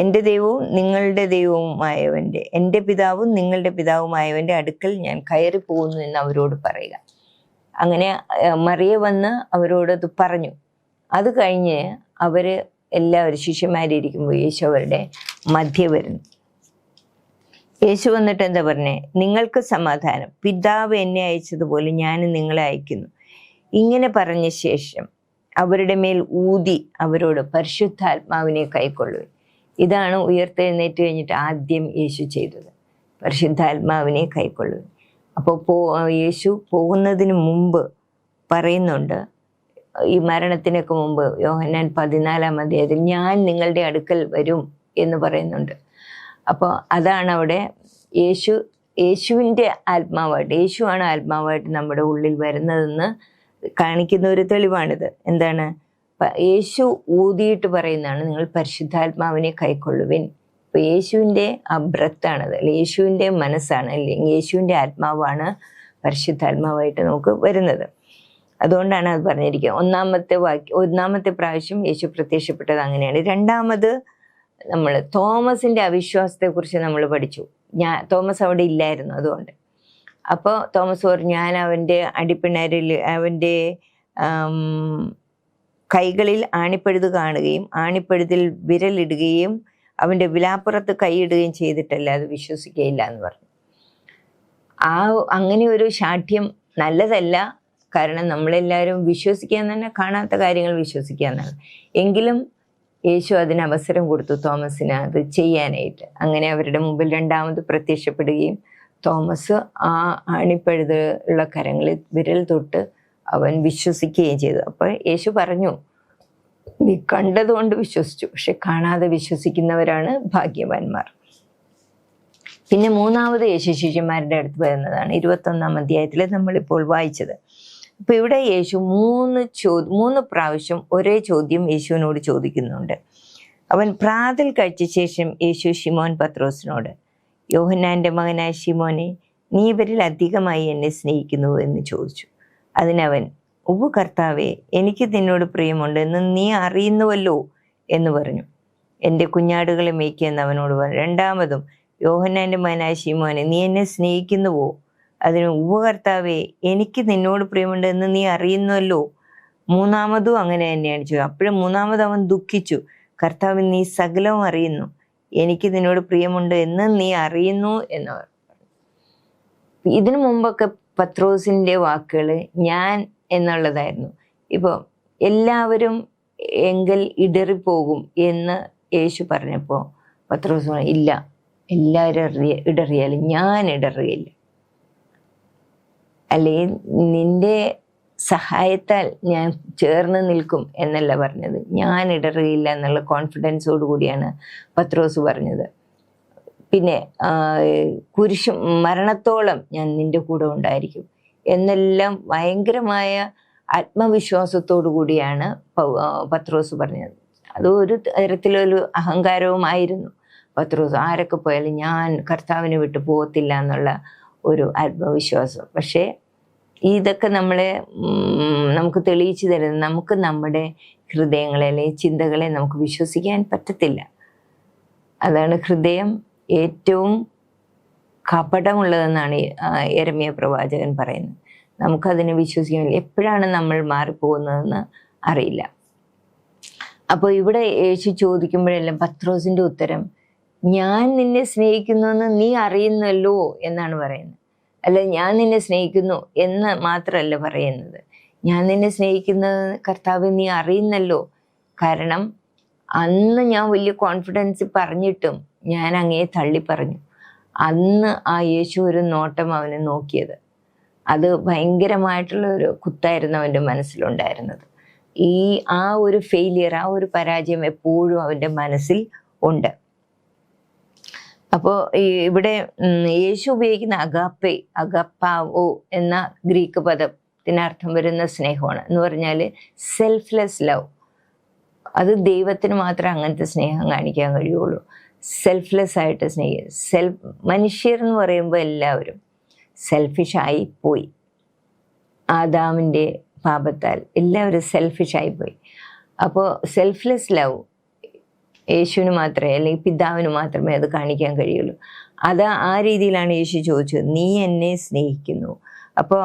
എൻ്റെ ദൈവവും നിങ്ങളുടെ ദൈവവുമായവൻ്റെ, എൻ്റെ പിതാവും നിങ്ങളുടെ പിതാവുമായവൻ്റെ അടുക്കൽ ഞാൻ കയറി പോകുന്നു എന്ന് അവരോട് പറയുക. അങ്ങനെ മറിയ വന്ന് അവരോടത് പറഞ്ഞു. അത് കഴിഞ്ഞ് എല്ലാവരും ശിഷ്യന്മാരിയ്ക്കുമ്പോൾ യേശു അവരുടെ മധ്യ വരുന്നു. യേശു വന്നിട്ട് എന്താ പറഞ്ഞേ? നിങ്ങൾക്ക് സമാധാനം, പിതാവ് എന്നെ അയച്ചതുപോലെ ഞാനും നിങ്ങളെ അയക്കുന്നു. ഇങ്ങനെ പറഞ്ഞ ശേഷം അവരുടെ മേൽ ഊതി അവരോട് പരിശുദ്ധാത്മാവിനെ കൈക്കൊള്ളുക. ഇതാണ് ഉയർത്തെഴുന്നേറ്റ് കഴിഞ്ഞിട്ട് ആദ്യം യേശു ചെയ്തത്, പരിശുദ്ധാത്മാവിനെ കൈക്കൊള്ളുക. അപ്പോൾ യേശു പോകുന്നതിന് മുമ്പ് പറയുന്നുണ്ട്, ഈ മരണത്തിനൊക്കെ മുമ്പ് യോഹന്നാൻ 14-ാം അധ്യായത്തിൽ ഞാൻ നിങ്ങളുടെ അടുക്കൽ വരും എന്ന് പറയുന്നുണ്ട്. അപ്പോൾ അതാണ് അവിടെ യേശുവിൻ്റെ ആത്മാവായിട്ട്, യേശുവാണ് ആത്മാവായിട്ട് നമ്മുടെ ഉള്ളിൽ വരുന്നതെന്ന് കാണിക്കുന്ന ഒരു തെളിവാണിത്. എന്താണ്? യേശു ഊതിയിട്ട് പറയുന്നതാണ്, നിങ്ങൾ പരിശുദ്ധാത്മാവിനെ കൈക്കൊള്ളുവിൻ. അപ്പോൾ യേശുവിൻ്റെ ആ ബ്രത്താണത്, യേശുവിൻ്റെ മനസ്സാണ്, അല്ലെങ്കിൽ യേശുവിൻ്റെ ആത്മാവാണ് പരിശുദ്ധാത്മാവായിട്ട് നമുക്ക് വരുന്നത്. അതുകൊണ്ടാണ് അത് പറഞ്ഞിരിക്കുക. ഒന്നാമത്തെ പ്രാവശ്യം യേശു പ്രത്യക്ഷപ്പെട്ടത് അങ്ങനെയാണ്. രണ്ടാമത് നമ്മൾ തോമസിൻ്റെ അവിശ്വാസത്തെക്കുറിച്ച് നമ്മൾ പഠിച്ചു. തോമസ് അവിടെ ഇല്ലായിരുന്നു, അതുകൊണ്ട്. അപ്പോൾ തോമസ് പറഞ്ഞു, ഞാൻ അവൻ്റെ അടിപ്പിണരിൽ അവൻ്റെ കൈകളിൽ ആണിപ്പഴുത് കാണുകയും ആണിപ്പഴുതിൽ വിരലിടുകയും അവൻ്റെ വിലാപ്പുറത്ത് കൈയിടുകയും ചെയ്തിട്ടല്ല അത് വിശ്വസിക്കുകയില്ല എന്ന് പറഞ്ഞു. അങ്ങനെ ഒരു ശാഠ്യം നല്ലതല്ല. കാരണം നമ്മളെല്ലാവരും വിശ്വസിക്കാൻ തന്നെ കാണാത്ത കാര്യങ്ങൾ വിശ്വസിക്കാന്നാണ്. എങ്കിലും യേശു അതിന് അവസരം കൊടുത്തു തോമസിന് അത് ചെയ്യാനായിട്ട്. അങ്ങനെ അവരുടെ മുമ്പിൽ രണ്ടാമത് പ്രത്യക്ഷപ്പെടുകയും തോമസ് ആ ആണിപ്പഴുതുള്ള കരങ്ങളിൽ വിരൽ തൊട്ട് അവൻ വിശ്വസിക്കുകയും ചെയ്തു. അപ്പോൾ യേശു പറഞ്ഞു, നീ കണ്ടതുകൊണ്ട് വിശ്വസിച്ചു, പക്ഷെ കാണാതെ വിശ്വസിക്കുന്നവരാണ് ഭാഗ്യവാന്മാർ. പിന്നെ മൂന്നാമത് യേശു ശിഷ്യന്മാരുടെ അടുത്ത് വരുന്നതാണ് 21-ാം അധ്യായത്തിൽ നമ്മളിപ്പോൾ വായിച്ചത്. അപ്പോൾ ഇവിടെ യേശു മൂന്ന് പ്രാവശ്യം ഒരേ ചോദ്യം യേശുവിനോട് ചോദിക്കുന്നുണ്ട്. അവൻ പ്രാതൽ കഴിച്ച ശേഷം യേശു ശിമോൻ പത്രോസിനോട്, യോഹന്നാൻ്റെ മകനായ ശിമോനെ, നീ ഇവരിൽ അധികമായി എന്നെ സ്നേഹിക്കുന്നു എന്ന് ചോദിച്ചു. അതിനവൻ, ഉവ്വ് കർത്താവേ, എനിക്ക് നിന്നോട് പ്രിയമുണ്ട് എന്ന് നീ അറിയുന്നുവല്ലോ എന്ന് പറഞ്ഞു. എൻ്റെ കുഞ്ഞാടുകളെ മേയ്ക്കുക എന്ന് അവനോട് പറഞ്ഞു. രണ്ടാമതും, യോഹന്നാൻ്റെ മകനായ ശിമോനെ, നീ എന്നെ സ്നേഹിക്കുന്നുവോ? അതിന്, ഉവ്വ് കർത്താവേ, എനിക്ക് നിന്നോട് പ്രിയമുണ്ട് എന്ന് നീ അറിയുന്നുവല്ലോ. മൂന്നാമതും അങ്ങനെ തന്നെയാണ് ചോദിച്ചത്. അപ്പോഴും മൂന്നാമത് അവൻ ദുഃഖിച്ചു. കർത്താവ്, നീ സകലവും അറിയുന്നു, എനിക്ക് നിന്നോട് പ്രിയമുണ്ട് എന്ന് നീ അറിയുന്നു എന്ന് പറഞ്ഞു. ഇതിനു മുമ്പൊക്കെ പത്രോസിൻ്റെ വാക്കുകൾ ഞാൻ എന്നുള്ളതായിരുന്നു. ഇപ്പോൾ എല്ലാവരും എങ്കിൽ ഇടറിപ്പോകും എന്ന് യേശു പറഞ്ഞപ്പോൾ പത്രോസ് പറഞ്ഞു, ഇല്ല, എല്ലാവരും ഇടറിയാലും ഞാൻ ഇടറുകയില്ല. അല്ലെങ്കിൽ നിന്റെ സഹായത്താൽ ഞാൻ ചേർന്ന് നിൽക്കും എന്നല്ല പറഞ്ഞത്, ഞാൻ ഇടറുകയില്ല എന്നുള്ള കോൺഫിഡൻസോട് കൂടിയാണ് പത്രോസ് പറഞ്ഞത്. പിന്നെ മരണത്തോളം ഞാൻ നിന്റെ കൂടെ ഉണ്ടായിരിക്കും എന്നെല്ലാം ഭയങ്കരമായ ആത്മവിശ്വാസത്തോടു കൂടിയാണ് പത്രോസ് പറഞ്ഞത്. അത് ഒരു തരത്തിലൊരു അഹങ്കാരവുമായിരുന്നു. പത്രോസ് ആരൊക്കെ പോയാലും ഞാൻ കർത്താവിനെ വിട്ട് പോകത്തില്ല എന്നുള്ള ഒരു ആത്മവിശ്വാസം. പക്ഷേ ഇതൊക്കെ നമുക്ക് തെളിയിച്ചു തരുന്നത്, നമുക്ക് നമ്മുടെ ഹൃദയങ്ങളെ അല്ലെങ്കിൽ ചിന്തകളെ നമുക്ക് വിശ്വസിക്കാൻ പറ്റത്തില്ല. അതാണ് ഹൃദയം ഏറ്റവും കപടമുള്ളതെന്നാണ് യെരമ്യ പ്രവാചകൻ പറയുന്നത്. നമുക്കതിനെ വിശ്വസിക്കാൻ എപ്പോഴാണ് നമ്മൾ മാറിപ്പോകുന്നതെന്ന് അറിയില്ല. അപ്പോൾ ഇവിടെ യേശു ചോദിക്കുമ്പോഴെല്ലാം പത്രോസിൻ്റെ ഉത്തരം, ഞാൻ നിന്നെ സ്നേഹിക്കുന്നുവെന്ന് നീ അറിയുന്നല്ലോ എന്നാണ് പറയുന്നത്. അല്ല, ഞാൻ നിന്നെ സ്നേഹിക്കുന്നു എന്ന് മാത്രമല്ല പറയുന്നത്, ഞാൻ നിന്നെ സ്നേഹിക്കുന്നത് കർത്താവ് നീ അറിയുന്നല്ലോ. കാരണം അന്ന് ഞാൻ വലിയ കോൺഫിഡൻസ് പറഞ്ഞിട്ടും ഞാൻ അങ്ങയെ തള്ളി പറഞ്ഞു. അന്ന് ആ യേശു ഒരു നോട്ടം അവനെ നോക്കിയത്, അത് ഭയങ്കരമായിട്ടുള്ള ഒരു കുത്തായിരുന്നു അവൻ്റെ മനസ്സിലുണ്ടായിരുന്നത്. ആ ഒരു ഫെയിലിയർ, ആ ഒരു പരാജയം എപ്പോഴും അവൻ്റെ മനസ്സിൽ ഉണ്ട്. അപ്പോൾ ഇവിടെ യേശു ഉപയോഗിക്കുന്ന അഗപ്പാവോ എന്ന ഗ്രീക്ക് പദത്തിനർത്ഥം വരുന്ന സ്നേഹമാണ്. എന്ന് പറഞ്ഞാൽ സെൽഫ്ലെസ് ലവ്. അത് ദൈവത്തിന് മാത്രമേ അങ്ങനത്തെ സ്നേഹം കാണിക്കാൻ കഴിയുള്ളൂ. സെൽഫ്ലെസ് ആയിട്ട് മനുഷ്യർ എന്ന് പറയുമ്പോൾ എല്ലാവരും സെൽഫിഷായി പോയി. ആദാമിൻ്റെ പാപത്താൽ എല്ലാവരും സെൽഫിഷായി പോയി. അപ്പോൾ സെൽഫ്ലെസ് ലവ് യേശുവിന് മാത്രമേ, അല്ലെങ്കിൽ പിതാവിന് മാത്രമേ അത് കാണിക്കാൻ കഴിയുള്ളൂ. അത് ആ രീതിയിലാണ് യേശു ചോദിച്ചത്, നീ എന്നെ സ്നേഹിക്കുന്നു. അപ്പോൾ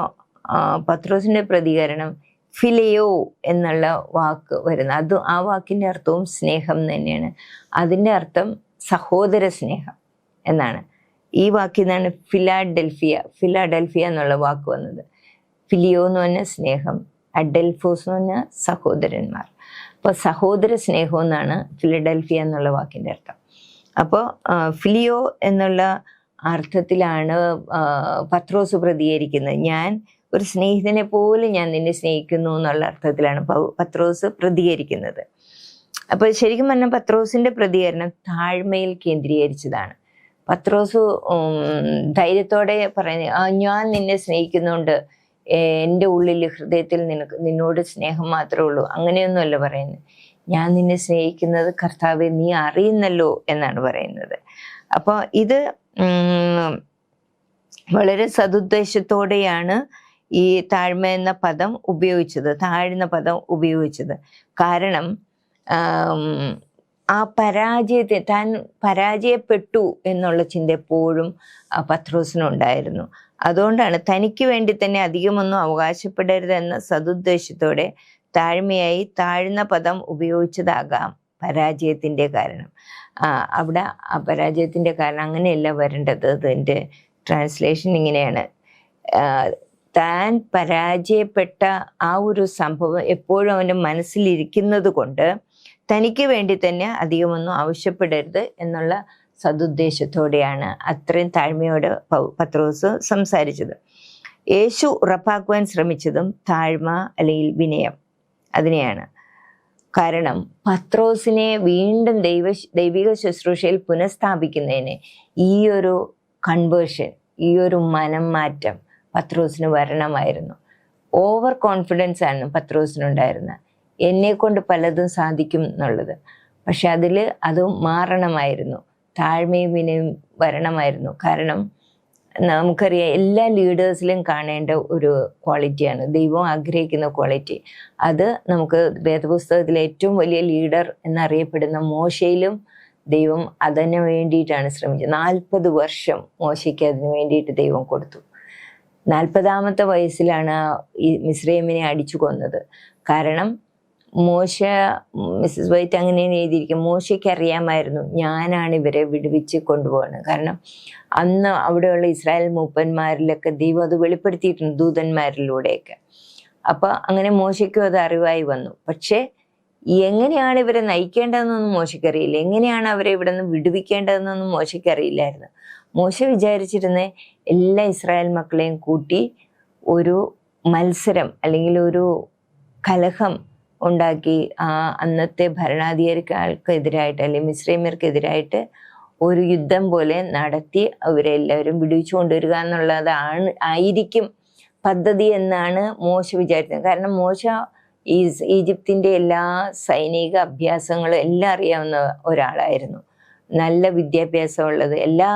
പത്രോസിൻ്റെ പ്രതികരണം ഫിലിയോ എന്നുള്ള വാക്ക് വരുന്നത്, ആ വാക്കിൻ്റെ അർത്ഥവും സ്നേഹം തന്നെയാണ്. അതിൻ്റെ അർത്ഥം സഹോദര സ്നേഹം എന്നാണ്. ഈ വാക്കിൽ നിന്നാണ് ഫിലാഡൽഫിയ എന്നുള്ള വാക്ക് വന്നത്. ഫിലിയോ എന്ന് പറഞ്ഞാൽ സ്നേഹം, അഡൽഫോസ് എന്ന് പറഞ്ഞാൽ സഹോദരന്മാർ. അപ്പോൾ സഹോദര സ്നേഹം എന്നാണ് ഫിലഡൽഫിയ എന്നുള്ള വാക്കിൻ്റെ അർത്ഥം. അപ്പോൾ ഫിലിയോ എന്നുള്ള അർത്ഥത്തിലാണ് പത്രോസ് പ്രതികരിക്കുന്നത്. ഞാൻ ഒരു സ്നേഹിതനെ പോലെ ഞാൻ നിന്നെ സ്നേഹിക്കുന്നു എന്നുള്ള അർത്ഥത്തിലാണ് പത്രോസ് പ്രതികരിക്കുന്നത്. അപ്പോൾ ശരിക്കും പറഞ്ഞാൽ പത്രോസിൻ്റെ പ്രതികരണം താഴ്മയിൽ കേന്ദ്രീകരിച്ചതാണ്. പത്രോസ് ധൈര്യത്തോടെ പറയുന്നത്, ഞാൻ നിന്നെ സ്നേഹിക്കുന്നുണ്ട്, എൻ്റെ ഉള്ളിൽ ഹൃദയത്തിൽ നിന്നോട് സ്നേഹം മാത്രമേ ഉള്ളൂ, അങ്ങനെയൊന്നുമല്ല പറയുന്നത്. ഞാൻ നിന്നെ സ്നേഹിക്കുന്നത് കർത്താവെ നീ അറിയുന്നല്ലോ എന്നാണ് പറയുന്നത്. അപ്പോൾ ഇത് വളരെ സതുദ്ദേശത്തോടെയാണ് ഈ താഴ്മ എന്ന പദം ഉപയോഗിച്ചത്, താഴ്ന്ന പദം ഉപയോഗിച്ചത്. കാരണം ആ പരാജയത്തെ, താൻ പരാജയപ്പെട്ടു എന്നുള്ള ചിന്ത എപ്പോഴും പത്രോസിനുണ്ടായിരുന്നു. അതുകൊണ്ടാണ് തനിക്ക് വേണ്ടി തന്നെ അധികമൊന്നും അവകാശപ്പെടരുതെന്ന സതുദ്ദേശത്തോടെ താഴ്മയായി താഴ്ന്ന പദം ഉപയോഗിച്ചതാകാം പരാജയത്തിൻ്റെ കാരണം. അവിടെ ആ പരാജയത്തിൻ്റെ കാരണം അങ്ങനെയല്ല വരേണ്ടത്. അതിൻ്റെ ട്രാൻസ്ലേഷൻ ഇങ്ങനെയാണ്, താൻ പരാജയപ്പെട്ട ആ ഒരു സംഭവം എപ്പോഴും അവൻ്റെ മനസ്സിലിരിക്കുന്നത് കൊണ്ട് തനിക്ക് വേണ്ടി തന്നെ അധികമൊന്നും ആവശ്യപ്പെടരുത് എന്നുള്ള സതുദ്ദേശത്തോടെയാണ് അത്രയും താഴ്മയോടെ പത്രോസ് സംസാരിച്ചത്. യേശു ഉറപ്പാക്കുവാൻ ശ്രമിച്ചതും താഴ്മ അല്ലെങ്കിൽ വിനയം അതിനെയാണ്. കാരണം പത്രോസിനെ വീണ്ടും ദൈവിക ശുശ്രൂഷയിൽ പുനഃസ്ഥാപിക്കുന്നതിന് ഈ ഒരു കൺവേർഷൻ, ഈ ഒരു മനം മാറ്റം പത്രോസിന് വരണമായിരുന്നു. ഓവർ കോൺഫിഡൻസ് ആണ് പത്രോസിനുണ്ടായിരുന്നത്, എന്നെക്കൊണ്ട് പലതും സാധിക്കും എന്നുള്ളത്. പക്ഷെ അത് മാറണമായിരുന്നു, താഴ്മയും വിനയം വരണമായിരുന്നു. കാരണം നമുക്കറിയാം, എല്ലാ ലീഡേഴ്സിലും കാണേണ്ട ഒരു ക്വാളിറ്റിയാണ്, ദൈവം ആഗ്രഹിക്കുന്ന ക്വാളിറ്റി. അത് നമുക്ക് വേദപുസ്തകത്തിലെ ഏറ്റവും വലിയ ലീഡർ എന്നറിയപ്പെടുന്ന മോശയിലും ദൈവം അതിന് വേണ്ടിയിട്ടാണ് ശ്രമിച്ചത്. 40 വർഷം മോശയ്ക്ക് അതിന് വേണ്ടിയിട്ട് ദൈവം കൊടുത്തു. 40ാമത്തെ വയസ്സിലാണ് ഈ മിസ്രൈമിനെ അടിച്ചു കൊന്നത്. കാരണം മിസ്സസ് വൈറ്റ് അങ്ങനെ എഴുതിയിരിക്കും, മോശയ്ക്ക് അറിയാമായിരുന്നു ഞാനാണ് ഇവരെ വിടുവിച്ച് കൊണ്ടുപോകുന്നത്. കാരണം അന്ന് അവിടെയുള്ള ഇസ്രായേൽ മൂപ്പന്മാരിലൊക്കെ ദൈവം അത് വെളിപ്പെടുത്തിയിട്ടുണ്ട്, ദൂതന്മാരിലൂടെയൊക്കെ. അപ്പോൾ അങ്ങനെ മോശയ്ക്കും അത് അറിവായി വന്നു. പക്ഷേ എങ്ങനെയാണ് ഇവരെ നയിക്കേണ്ടതെന്നൊന്നും മോശയ്ക്കറിയില്ല, എങ്ങനെയാണ് അവരെ ഇവിടെ നിന്ന് വിടുവിക്കേണ്ടതെന്നൊന്നും മോശയ്ക്കറിയില്ലായിരുന്നു. മോശ വിചാരിച്ചിരുന്ന എല്ലാ ഇസ്രായേൽ മക്കളെയും കൂട്ടി ഒരു മത്സരം അല്ലെങ്കിൽ ഒരു കലഹം ഉണ്ടാക്കി അന്നത്തെ ഭരണാധികാരികൾക്കെതിരായിട്ട് അല്ലെങ്കിൽ മിസ്രൈമ്യർക്കെതിരായിട്ട് ഒരു യുദ്ധം പോലെ നടത്തി അവരെല്ലാവരും വിടുവിച്ചു കൊണ്ടുവരിക ആയിരിക്കും പദ്ധതി എന്നാണ് മോശ വിചാരിച്ചത്. കാരണം മോശ ഈജിപ്തിൻ്റെ എല്ലാ സൈനിക അഭ്യാസങ്ങളും എല്ലാം അറിയാവുന്ന ഒരാളായിരുന്നു, നല്ല വിദ്യാഭ്യാസമുള്ളത്, എല്ലാ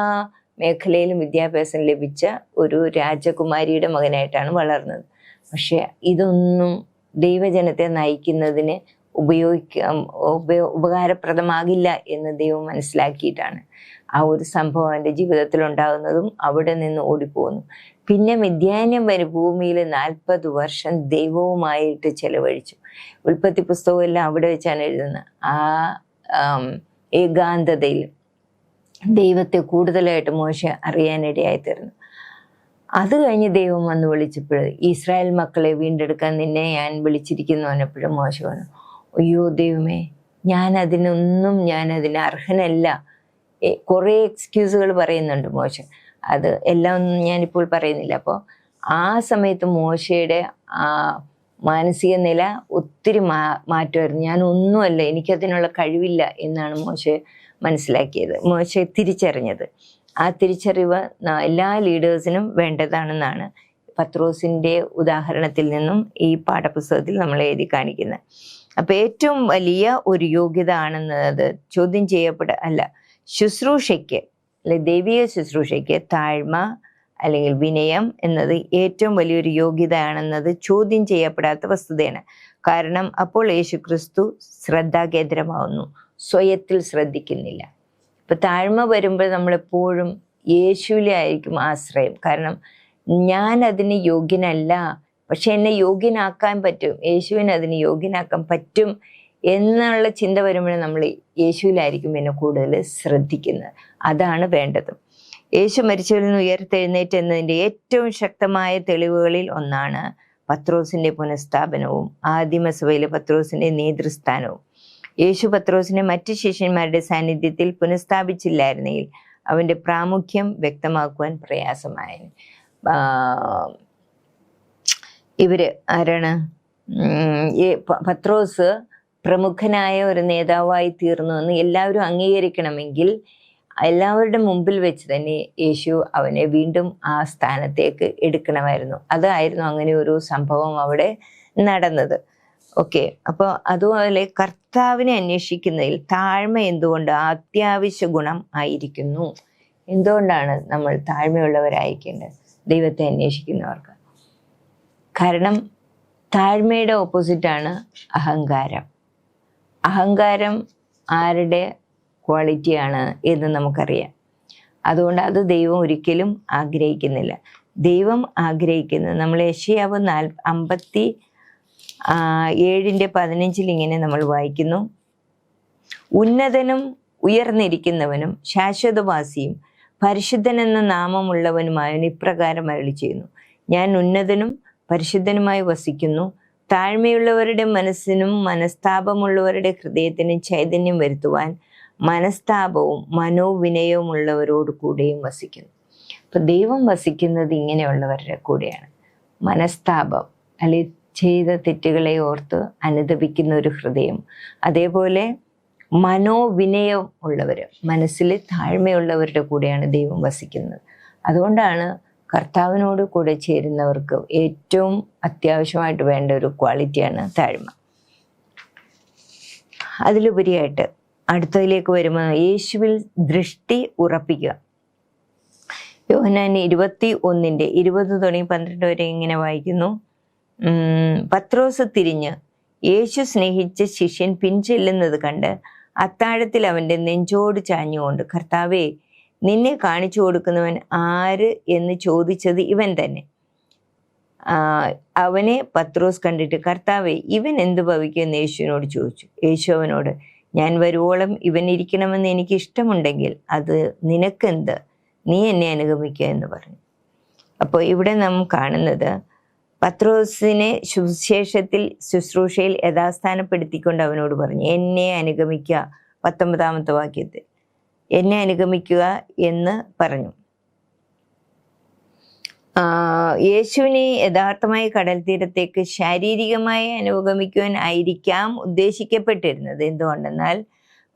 മേഖലയിലും വിദ്യാഭ്യാസം ലഭിച്ച ഒരു രാജകുമാരിയുടെ മകനായിട്ടാണ് വളർന്നത്. പക്ഷെ ഇതൊന്നും ദൈവജനത്തെ നയിക്കുന്നതിന് ഉപകാരപ്രദമാകില്ല എന്ന് ദൈവം മനസ്സിലാക്കിയിട്ടാണ് ആ ഒരു സംഭവം എൻ്റെ ജീവിതത്തിൽ ഉണ്ടാകുന്നതും അവിടെ നിന്ന് ഓടിപ്പോകുന്നു. പിന്നെ മിദ്യാന്യം ഭൂമിയിൽ 40 വർഷം ദൈവവുമായിട്ട് ചെലവഴിച്ചു. ഉൽപ്പത്തി പുസ്തകമെല്ലാം അവിടെ വെച്ചാണ് എഴുതുന്നത്. ആ ഏകാന്തതയിൽ ദൈവത്തെ കൂടുതലായിട്ട് മോശ അറിയാനിടയായിത്തീർന്നു. അത് കഴിഞ്ഞ് ദൈവം വന്ന് വിളിച്ചപ്പോൾ ഇസ്രായേൽ മക്കളെ വീണ്ടെടുക്കാൻ നിന്നെ ഞാൻ വിളിച്ചിരിക്കുന്നു പറഞ്ഞപ്പോഴും മോശ പറഞ്ഞു, അയ്യോ ദൈവമേ, ഞാനതിന് അർഹനല്ല. കുറേ എക്സ്ക്യൂസുകൾ പറയുന്നുണ്ട് മോശ, അത് എല്ലാം ഒന്നും ഞാനിപ്പോൾ പറയുന്നില്ല. അപ്പോൾ ആ സമയത്ത് മോശയുടെ മാനസിക നില ഒത്തിരി മാറ്റമായിരുന്നു. ഞാനൊന്നുമല്ല, എനിക്കതിനുള്ള കഴിവില്ല എന്നാണ് മോശ മനസ്സിലാക്കിയത്, മോശ തിരിച്ചറിഞ്ഞത്. ആ തിരിച്ചറിവ് എല്ലാ ലീഡേഴ്സിനും വേണ്ടതാണെന്നാണ് പത്രോസിന്റെ ഉദാഹരണത്തിൽ നിന്നും ഈ പാഠപുസ്തകത്തിൽ നമ്മൾ എഴുതി കാണിക്കുന്നത്. അപ്പൊ ഏറ്റവും വലിയ ഒരു യോഗ്യത ആണെന്നത് ചോദ്യം ശുശ്രൂഷയ്ക്ക് അല്ലെ ദൈവിക ശുശ്രൂഷയ്ക്ക് താഴ്മ അല്ലെങ്കിൽ വിനയം എന്നത് ഏറ്റവും വലിയൊരു യോഗ്യതയാണെന്നത് ചോദ്യം ചെയ്യപ്പെടാത്ത വസ്തുതയാണ്. കാരണം അപ്പോൾ യേശുക്രിസ്തു ശ്രദ്ധാകേന്ദ്രമാവുന്നു, സ്വയത്തിൽ ശ്രദ്ധിക്കുന്നില്ല. ഇപ്പൊ താഴ്മ വരുമ്പോൾ നമ്മളെപ്പോഴും യേശുവിലെ ആയിരിക്കും ആശ്രയം. കാരണം ഞാൻ അതിന് യോഗ്യനല്ല, പക്ഷെ എന്നെ യോഗ്യനാക്കാൻ പറ്റും, യേശുവിന് അതിന് യോഗ്യനാക്കാൻ പറ്റും എന്നുള്ള ചിന്ത വരുമ്പോഴേ നമ്മൾ യേശുവിലായിരിക്കും പിന്നെ കൂടുതൽ ശ്രദ്ധിക്കുന്നത്. അതാണ് വേണ്ടത്. യേശു മരിച്ചവരിൽ നിന്ന് ഉയർത്തെഴുന്നേറ്റ് എന്നതിൻ്റെ ഏറ്റവും ശക്തമായ തെളിവുകളിൽ ഒന്നാണ് പത്രോസിന്റെ പുനഃസ്ഥാപനവും ആദിമസഭയിലെ പത്രോസിന്റെ നേതൃസ്ഥാനവും. യേശു പത്രോസിനെ മറ്റ് ശിഷ്യന്മാരുടെ സാന്നിധ്യത്തിൽ പുനഃസ്ഥാപിച്ചില്ലായിരുന്നെങ്കിൽ അവന്റെ പ്രാമുഖ്യം വ്യക്തമാക്കുവാൻ പ്രയാസമായിരുന്നു. ഇവര് ആരാണ്? പത്രോസ് പ്രമുഖനായ ഒരു നേതാവായി തീർന്നു എന്ന് എല്ലാവരും അംഗീകരിക്കണമെങ്കിൽ എല്ലാവരുടെ മുമ്പിൽ വെച്ച് തന്നെ യേശു അവനെ വീണ്ടും ആ സ്ഥാനത്തേക്ക് എടുക്കണമായിരുന്നു. അതായിരുന്നു അങ്ങനെ ഒരു സംഭവം അവിടെ നടന്നത്. ഓക്കെ, അപ്പോൾ അതുപോലെ കർത്താവിനെ അന്വേഷിക്കുന്നതിൽ താഴ്മ എന്തുകൊണ്ട് അത്യാവശ്യ ഗുണം ആയിരിക്കുന്നു? എന്തുകൊണ്ടാണ് നമ്മൾ താഴ്മയുള്ളവരായിരിക്കേണ്ടത് ദൈവത്തെ അന്വേഷിക്കുന്നവർക്ക്? കാരണം താഴ്മയുടെ ഓപ്പോസിറ്റാണ് അഹങ്കാരം. അഹങ്കാരം ആരുടെ ക്വാളിറ്റിയാണ് എന്ന് നമുക്കറിയാം. അതുകൊണ്ട് അത് ദൈവം ഒരിക്കലും ആഗ്രഹിക്കുന്നില്ല. ദൈവം ആഗ്രഹിക്കുന്നത്, നമ്മൾ യെശയ്യാവ് 57:15 ഇങ്ങനെ നമ്മൾ വായിക്കുന്നു, ഉന്നതനും ഉയർന്നിരിക്കുന്നവനും ശാശ്വതവാസിയും പരിശുദ്ധനെന്ന നാമമുള്ളവനുമായവൻ ഇപ്രകാരം അരുളി ചെയ്യുന്നു, ഞാൻ ഉന്നതനും പരിശുദ്ധനുമായി വസിക്കുന്നു, താഴ്മയുള്ളവരുടെ മനസ്സിനും മനസ്താപമുള്ളവരുടെ ഹൃദയത്തിനും ചൈതന്യം വരുത്തുവാൻ മനസ്താപവും മനോവിനയവും ഉള്ളവരോട് കൂടെയും വസിക്കുന്നു. അപ്പൊ ദൈവം വസിക്കുന്നത് ഇങ്ങനെയുള്ളവരുടെ കൂടെയാണ്. മനസ്താപം അല്ലെ ചെയ്ത തെറ്റുകളെ ഓർത്ത് അനുതപിക്കുന്ന ഒരു ഹൃദയം, അതേപോലെ മനോവിനയം ഉള്ളവർ, മനസ്സിൽ താഴ്മയുള്ളവരുടെ കൂടെയാണ് ദൈവം വസിക്കുന്നത്. അതുകൊണ്ടാണ് കർത്താവിനോട് കൂടെ ചേരുന്നവർക്ക് ഏറ്റവും അത്യാവശ്യമായിട്ട് വേണ്ട ഒരു ക്വാളിറ്റിയാണ് താഴ്മ. അതിലുപരിയായിട്ട് അടുത്തതിലേക്ക് വരുമ്പോൾ യേശുവിൽ ദൃഷ്ടി ഉറപ്പിക്കുക. യോഹന്നാൻ 21:20-12 വരെ ഇങ്ങനെ വായിക്കുന്നു, പത്രോസ് തിരിഞ്ഞ് യേശു സ്നേഹിച്ച ശിഷ്യൻ പിൻചെല്ലുന്നത് കണ്ട് അത്താഴത്തിൽ അവൻ്റെ നെഞ്ചോട് ചാഞ്ഞുകൊണ്ട്, കർത്താവേ, നിന്നെ കാണിച്ചു കൊടുക്കുന്നവൻ ആര് എന്ന് ചോദിച്ചത് ഇവൻ തന്നെ. അവനെ പത്രോസ് കണ്ടിട്ട്, കർത്താവേ, ഇവൻ എന്ത് ഭവിക്കുമെന്ന് യേശുവിനോട് ചോദിച്ചു. യേശു അവനോട്, ഞാൻ വരുവോളം ഇവൻ ഇരിക്കണമെന്ന് എനിക്ക് ഇഷ്ടമുണ്ടെങ്കിൽ അത് നിനക്കെന്ത്, നീ എന്നെ അനുഗമിക്കുക എന്ന് പറഞ്ഞു. അപ്പോൾ ഇവിടെ നാം കാണുന്നത് പത്രോസിനെ സുവിശേഷത്തിൽ ശുശ്രൂഷയിൽ യഥാസ്ഥാനപ്പെടുത്തിക്കൊണ്ട് അവനോട് പറഞ്ഞു, എന്നെ അനുഗമിക്കുക. 19 വാക്യത്തിൽ എന്നെ അനുഗമിക്കുക എന്ന് പറഞ്ഞു. യേശുവിനെ യഥാർത്ഥമായി കടൽ തീരത്തേക്ക് ശാരീരികമായി അനുഗമിക്കുവാൻ ആയിരിക്കാം ഉദ്ദേശിക്കപ്പെട്ടിരുന്നത്. എന്തുകൊണ്ടെന്നാൽ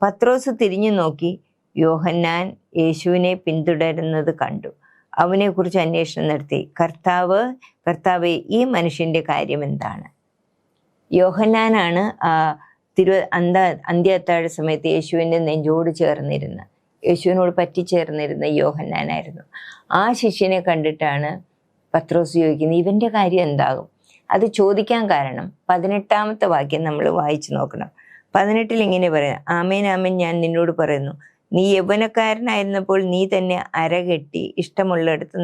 പത്രോസ് തിരിഞ്ഞു നോക്കി യോഹന്നാൻ യേശുവിനെ പിന്തുടരുന്നത് കണ്ടു. അവനെക്കുറിച്ച് അന്വേഷണം നടത്തി, കർത്താവേ, ഈ മനുഷ്യന്റെ കാര്യം എന്താണ്? യോഹന്നാനാണ് അന്ത്യ അത്താഴ സമയത്ത് യേശുവിൻ്റെ നെഞ്ചോട് ചേർന്നിരുന്ന, യേശുവിനോട് പറ്റിച്ചേർന്നിരുന്ന യോഹന്നാനായിരുന്നു. ആ ശിഷ്യനെ കണ്ടിട്ടാണ് പത്രോസ് ചോദിക്കുന്നത്, ഇവന്റെ കാര്യം എന്താകും? അത് ചോദിക്കാൻ കാരണം 18 വാക്യം നമ്മൾ വായിച്ചു നോക്കണം. 18 ഇങ്ങനെ പറയുന്നത്, ആമേൻ ആമേൻ ഞാൻ നിന്നോട് പറയുന്നു, നീ യൗവനക്കാരനായിരുന്നപ്പോൾ നീ തന്നെ അരകെട്ടി ഇഷ്ടമുള്ളിടത്ത്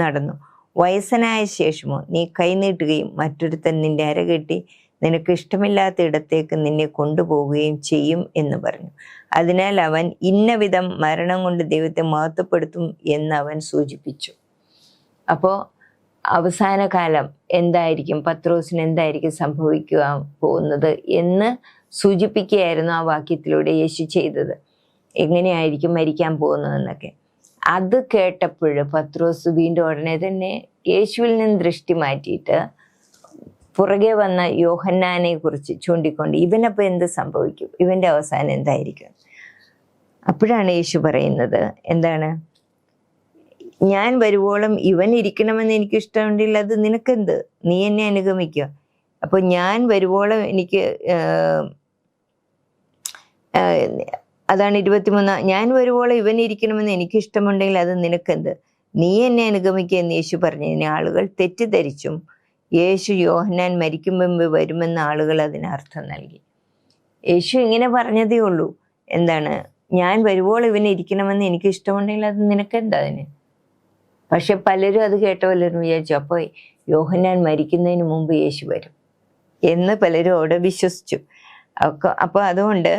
നടന്നു. വയസ്സനായ ശേഷമോ നീ കൈനീട്ടുകയും മറ്റൊരുത്തൻ നിന്റെ അരകെട്ടി നിനക്ക് ഇഷ്ടമില്ലാത്ത ഇടത്തേക്ക് നിന്നെ കൊണ്ടുപോവുകയും ചെയ്യും എന്ന് പറഞ്ഞു. അതിനാൽ അവൻ ഇന്ന വിധം മരണം കൊണ്ട് ദൈവത്തെ മഹത്വപ്പെടുത്തും എന്ന് അവൻ സൂചിപ്പിച്ചു. അപ്പോൾ അവസാന കാലം എന്തായിരിക്കും, പത്രോസിന് എന്തായിരിക്കും സംഭവിക്കുക പോകുന്നത് എന്ന് സൂചിപ്പിക്കുകയായിരുന്നു ആ വാക്യത്തിലൂടെ യേശു ചെയ്തത്. എങ്ങനെയായിരിക്കും മരിക്കാൻ പോകുന്നതെന്നൊക്കെ. അത് കേട്ടപ്പോൾ പത്രോസ് വീണ്ടും ഉടനെ തന്നെ യേശുവിൽ നിന്ന് ദൃഷ്ടി മാറ്റിയിട്ട് പുറകെ വന്ന യോഹന്നാനെ കുറിച്ച് ചൂണ്ടിക്കൊണ്ട്, ഇവനപ്പോൾ എന്ത് സംഭവിക്കും, ഇവന്റെ അവസാനം എന്തായിരിക്കും? അപ്പോഴാണ് യേശു പറയുന്നത്, എന്താണ്, ഞാൻ വരുവോളം ഇവൻ ഇരിക്കണമെന്ന് എനിക്ക് ഇഷ്ടമുണ്ടെങ്കിൽ അത് നിനക്കെന്ത്, നീ എന്നെ അനുഗമിക്കുക. അപ്പൊ ഞാൻ വരുവോളം എനിക്ക് അതാണ് 23. ഞാൻ വരുവോളം ഇവൻ ഇരിക്കണമെന്ന് എനിക്ക് ഇഷ്ടമുണ്ടെങ്കിൽ അത് നിനക്കെന്ത്, നീ എന്നെ അനുഗമിക്കുക എന്ന് യേശു പറഞ്ഞതിന് ആളുകൾ തെറ്റിദ്ധരിച്ചും യേശു യോഹന്നാൻ മരിക്കും മുമ്പ് വരുമെന്ന ആളുകൾ അതിനർത്ഥം നൽകി. യേശു ഇങ്ങനെ പറഞ്ഞതേ ഉള്ളൂ, എന്താണ്, ഞാൻ വരുവോളം ഇവൻ ഇരിക്കണമെന്ന് എനിക്ക് ഇഷ്ടമുണ്ടെങ്കിൽ അത് നിനക്കെന്താ അതിന്. പക്ഷെ പലരും അത് കേട്ട പലരും വിചാരിച്ചു അപ്പോൾ യോഹന്നാൻ മരിക്കുന്നതിന് മുമ്പ് യേശു വരും എന്ന് പലരും അവിടെ വിശ്വസിച്ചു. അപ്പോൾ അതുകൊണ്ട്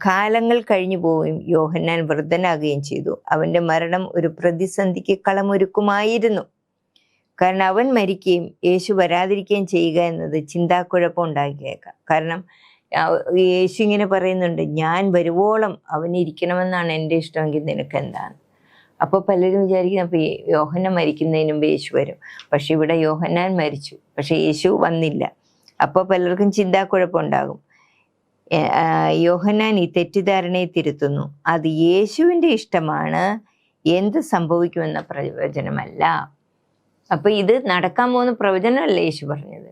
കാലങ്ങൾ കഴിഞ്ഞു പോവുകയും യോഹന്നാൻ വൃദ്ധനാകുകയും ചെയ്തു. അവൻ്റെ മരണം ഒരു പ്രതിസന്ധിക്ക് കളമൊരുക്കുമായിരുന്നു. കാരണം അവൻ മരിക്കുകയും യേശു വരാതിരിക്കുകയും ചെയ്യുക എന്നത് ചിന്താക്കുഴപ്പം ഉണ്ടാക്കിയേക്കാം. കാരണം യേശു ഇങ്ങനെ പറയുന്നുണ്ട്, ഞാൻ വരുവോളം അവനിരിക്കണമെന്നാണ് എൻ്റെ ഇഷ്ടമെങ്കിൽ നിനക്കെന്താണ്. അപ്പോൾ പലരും വിചാരിക്കും അപ്പോൾ യോഹന്നാൻ മരിക്കുന്നതിന് മുമ്പ് യേശു വരും. പക്ഷെ ഇവിടെ യോഹന്നാൻ മരിച്ചു, പക്ഷെ യേശു വന്നില്ല. അപ്പോൾ പലർക്കും ചിന്താക്കുഴപ്പം ഉണ്ടാകും. യോഹന്നാൻ ഈ തെറ്റിദ്ധാരണയെ തിരുത്തുന്നു. അത് യേശുവിൻ്റെ ഇഷ്ടമാണ്, എന്ത് സംഭവിക്കുമെന്ന പ്രവചനമല്ല. അപ്പൊ ഇത് നടക്കാൻ പോകുന്ന പ്രവചനമല്ല യേശു പറഞ്ഞത്.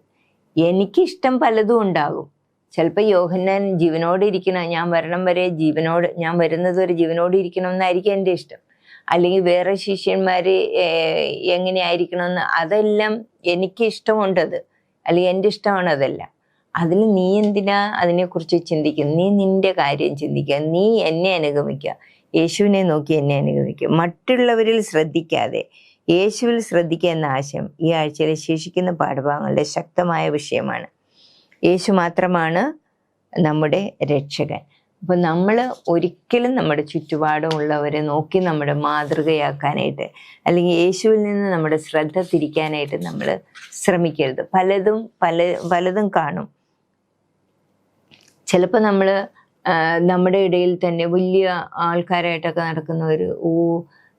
എനിക്കിഷ്ടം പലതും ഉണ്ടാകും. ചിലപ്പോൾ യോഹന്നാൻ ജീവനോടെ ഇരിക്കണം, ഞാൻ മരണം വരെ ഞാൻ വരുന്നത് വരെ ജീവനോടെ ഇരിക്കണം എന്നായിരിക്കും എൻ്റെ ഇഷ്ടം. അല്ലെങ്കിൽ വേറെ ശിഷ്യന്മാർ എങ്ങനെയായിരിക്കണമെന്ന്, അതെല്ലാം എനിക്ക് ഇഷ്ടമുണ്ടത്, അല്ലെങ്കിൽ എൻ്റെ ഇഷ്ടമാണ് അതെല്ലാം. അതിൽ നീ എന്തിനാ അതിനെക്കുറിച്ച് ചിന്തിക്കുക? നീ നിന്റെ കാര്യം ചിന്തിക്കുക, നീ എന്നെ അനുഗമിക്കുക, യേശുവിനെ നോക്കി എന്നെ അനുഗമിക്കുക. മറ്റുള്ളവരിൽ ശ്രദ്ധിക്കാതെ യേശുവിൽ ശ്രദ്ധിക്കുക എന്ന ആശയം ഈ ആഴ്ചയിലെ ശേഷിക്കുന്ന പാഠഭാഗങ്ങളുടെ ശക്തമായ വിഷയമാണ്. യേശു മാത്രമാണ് നമ്മുടെ രക്ഷകൻ. അപ്പം നമ്മൾ ഒരിക്കലും നമ്മുടെ ചുറ്റുപാടുമുള്ളവരെ നോക്കി നമ്മുടെ മാതൃകയാക്കാനായിട്ട്, അല്ലെങ്കിൽ യേശുവിൽ നിന്ന് നമ്മുടെ ശ്രദ്ധ തിരിക്കാനായിട്ട് നമ്മൾ ശ്രമിക്കരുത്. പലതും കാണും. ചിലപ്പോൾ നമ്മൾ നമ്മുടെ ഇടയിൽ തന്നെ വലിയ ആൾക്കാരായിട്ടൊക്കെ നടക്കുന്നവർ,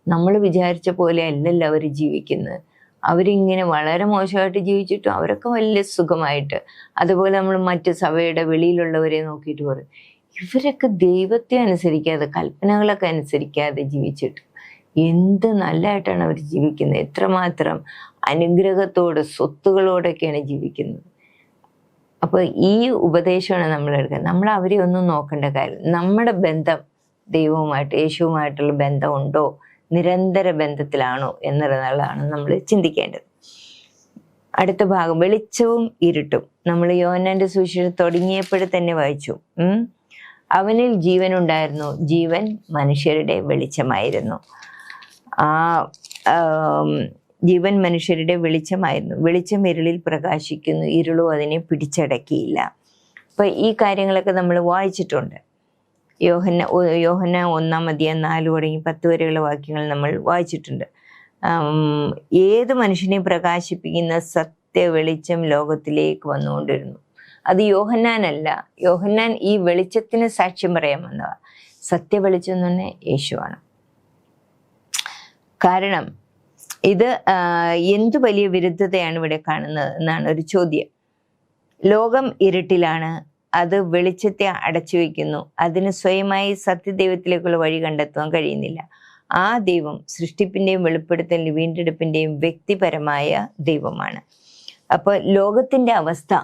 നമ്മൾ വിചാരിച്ച പോലെ അല്ലല്ലോ അവർ ജീവിക്കുന്നത്, അവരിങ്ങനെ വളരെ മോശമായിട്ട് ജീവിച്ചിട്ടും അവരൊക്കെ വലിയ സുഖമായിട്ട്. അതുപോലെ നമ്മൾ മറ്റ് സഭയുടെ വെളിയിലുള്ളവരെ നോക്കിയിട്ട് പറയും, ഇവരൊക്കെ ദൈവത്തെ അനുസരിക്കാതെ കൽപ്പനകളൊക്കെ അനുസരിക്കാതെ ജീവിച്ചിട്ട് എന്ത് നല്ലതായിട്ടാണ് അവർ ജീവിക്കുന്നത്, എത്രമാത്രം അനുഗ്രഹത്തോടെ സ്വത്തുകളോടൊക്കെയാണ് ജീവിക്കുന്നത്. അപ്പോൾ ഈ ഉപദേശമാണ് നമ്മൾ എടുക്കുന്നത്. നമ്മൾ അവരെ ഒന്നും നോക്കേണ്ട കാര്യം, നമ്മുടെ ബന്ധം ദൈവവുമായിട്ട് യേശുവുമായിട്ടുള്ള ബന്ധമുണ്ടോ, നിരന്തര ബന്ധത്തിലാണോ എന്നുള്ളതാണ് നമ്മൾ ചിന്തിക്കേണ്ടത്. അടുത്ത ഭാഗം, വെളിച്ചവും ഇരുട്ടും. നമ്മൾ യോഹന്നാന്റെ സുവിശേഷം തുടങ്ങിയപ്പോഴും തന്നെ വായിച്ചു, അവനിൽ ജീവൻ ഉണ്ടായിരുന്നു, ജീവൻ മനുഷ്യരുടെ വെളിച്ചമായിരുന്നു. ജീവൻ മനുഷ്യരുടെ വെളിച്ചമായിരുന്നു. വെളിച്ചം ഇരുളിൽ പ്രകാശിക്കുന്നു, ഇരുളോ അതിനെ പിടിച്ചടക്കിയില്ല. അപ്പൊ ഈ കാര്യങ്ങളൊക്കെ നമ്മൾ വായിച്ചിട്ടുണ്ട്. യോഹന്നാൻ 1-ാം അധ്യായം 4 തുടങ്ങി 10 വരെയുള്ള വാക്യങ്ങൾ നമ്മൾ വായിച്ചിട്ടുണ്ട്. ഏത് മനുഷ്യനെയും പ്രകാശിപ്പിക്കുന്ന സത്യ വെളിച്ചം ലോകത്തിലേക്ക് വന്നുകൊണ്ടിരുന്നു. അത് യോഹന്നാനല്ല, യോഹന്നാൻ ഈ വെളിച്ചത്തിന് സാക്ഷ്യം പറയാൻ വന്നതാണ്. സത്യ വെളിച്ചം എന്ന് പറഞ്ഞാൽ യേശുവാണ്. കാരണം ഇത് എന്തു വലിയ വിരുദ്ധതയാണ് ഇവിടെ കാണുന്നത് എന്നാണ് ഒരു ചോദ്യം. ലോകം ഇരുട്ടിലാണ്, അത് വെളിച്ചത്തെ അടച്ചു വയ്ക്കുന്നു, അതിന് സ്വയമായി സത്യദൈവത്തിലേക്കുള്ള വഴി കണ്ടെത്താൻ കഴിയുന്നില്ല. ആ ദൈവം സൃഷ്ടിപ്പിന്റെയും വെളിപ്പെടുത്തലിന്റെയും വീണ്ടെടുപ്പിന്റെയും വ്യക്തിപരമായ ദൈവമാണ്. അപ്പൊ ലോകത്തിന്റെ അവസ്ഥ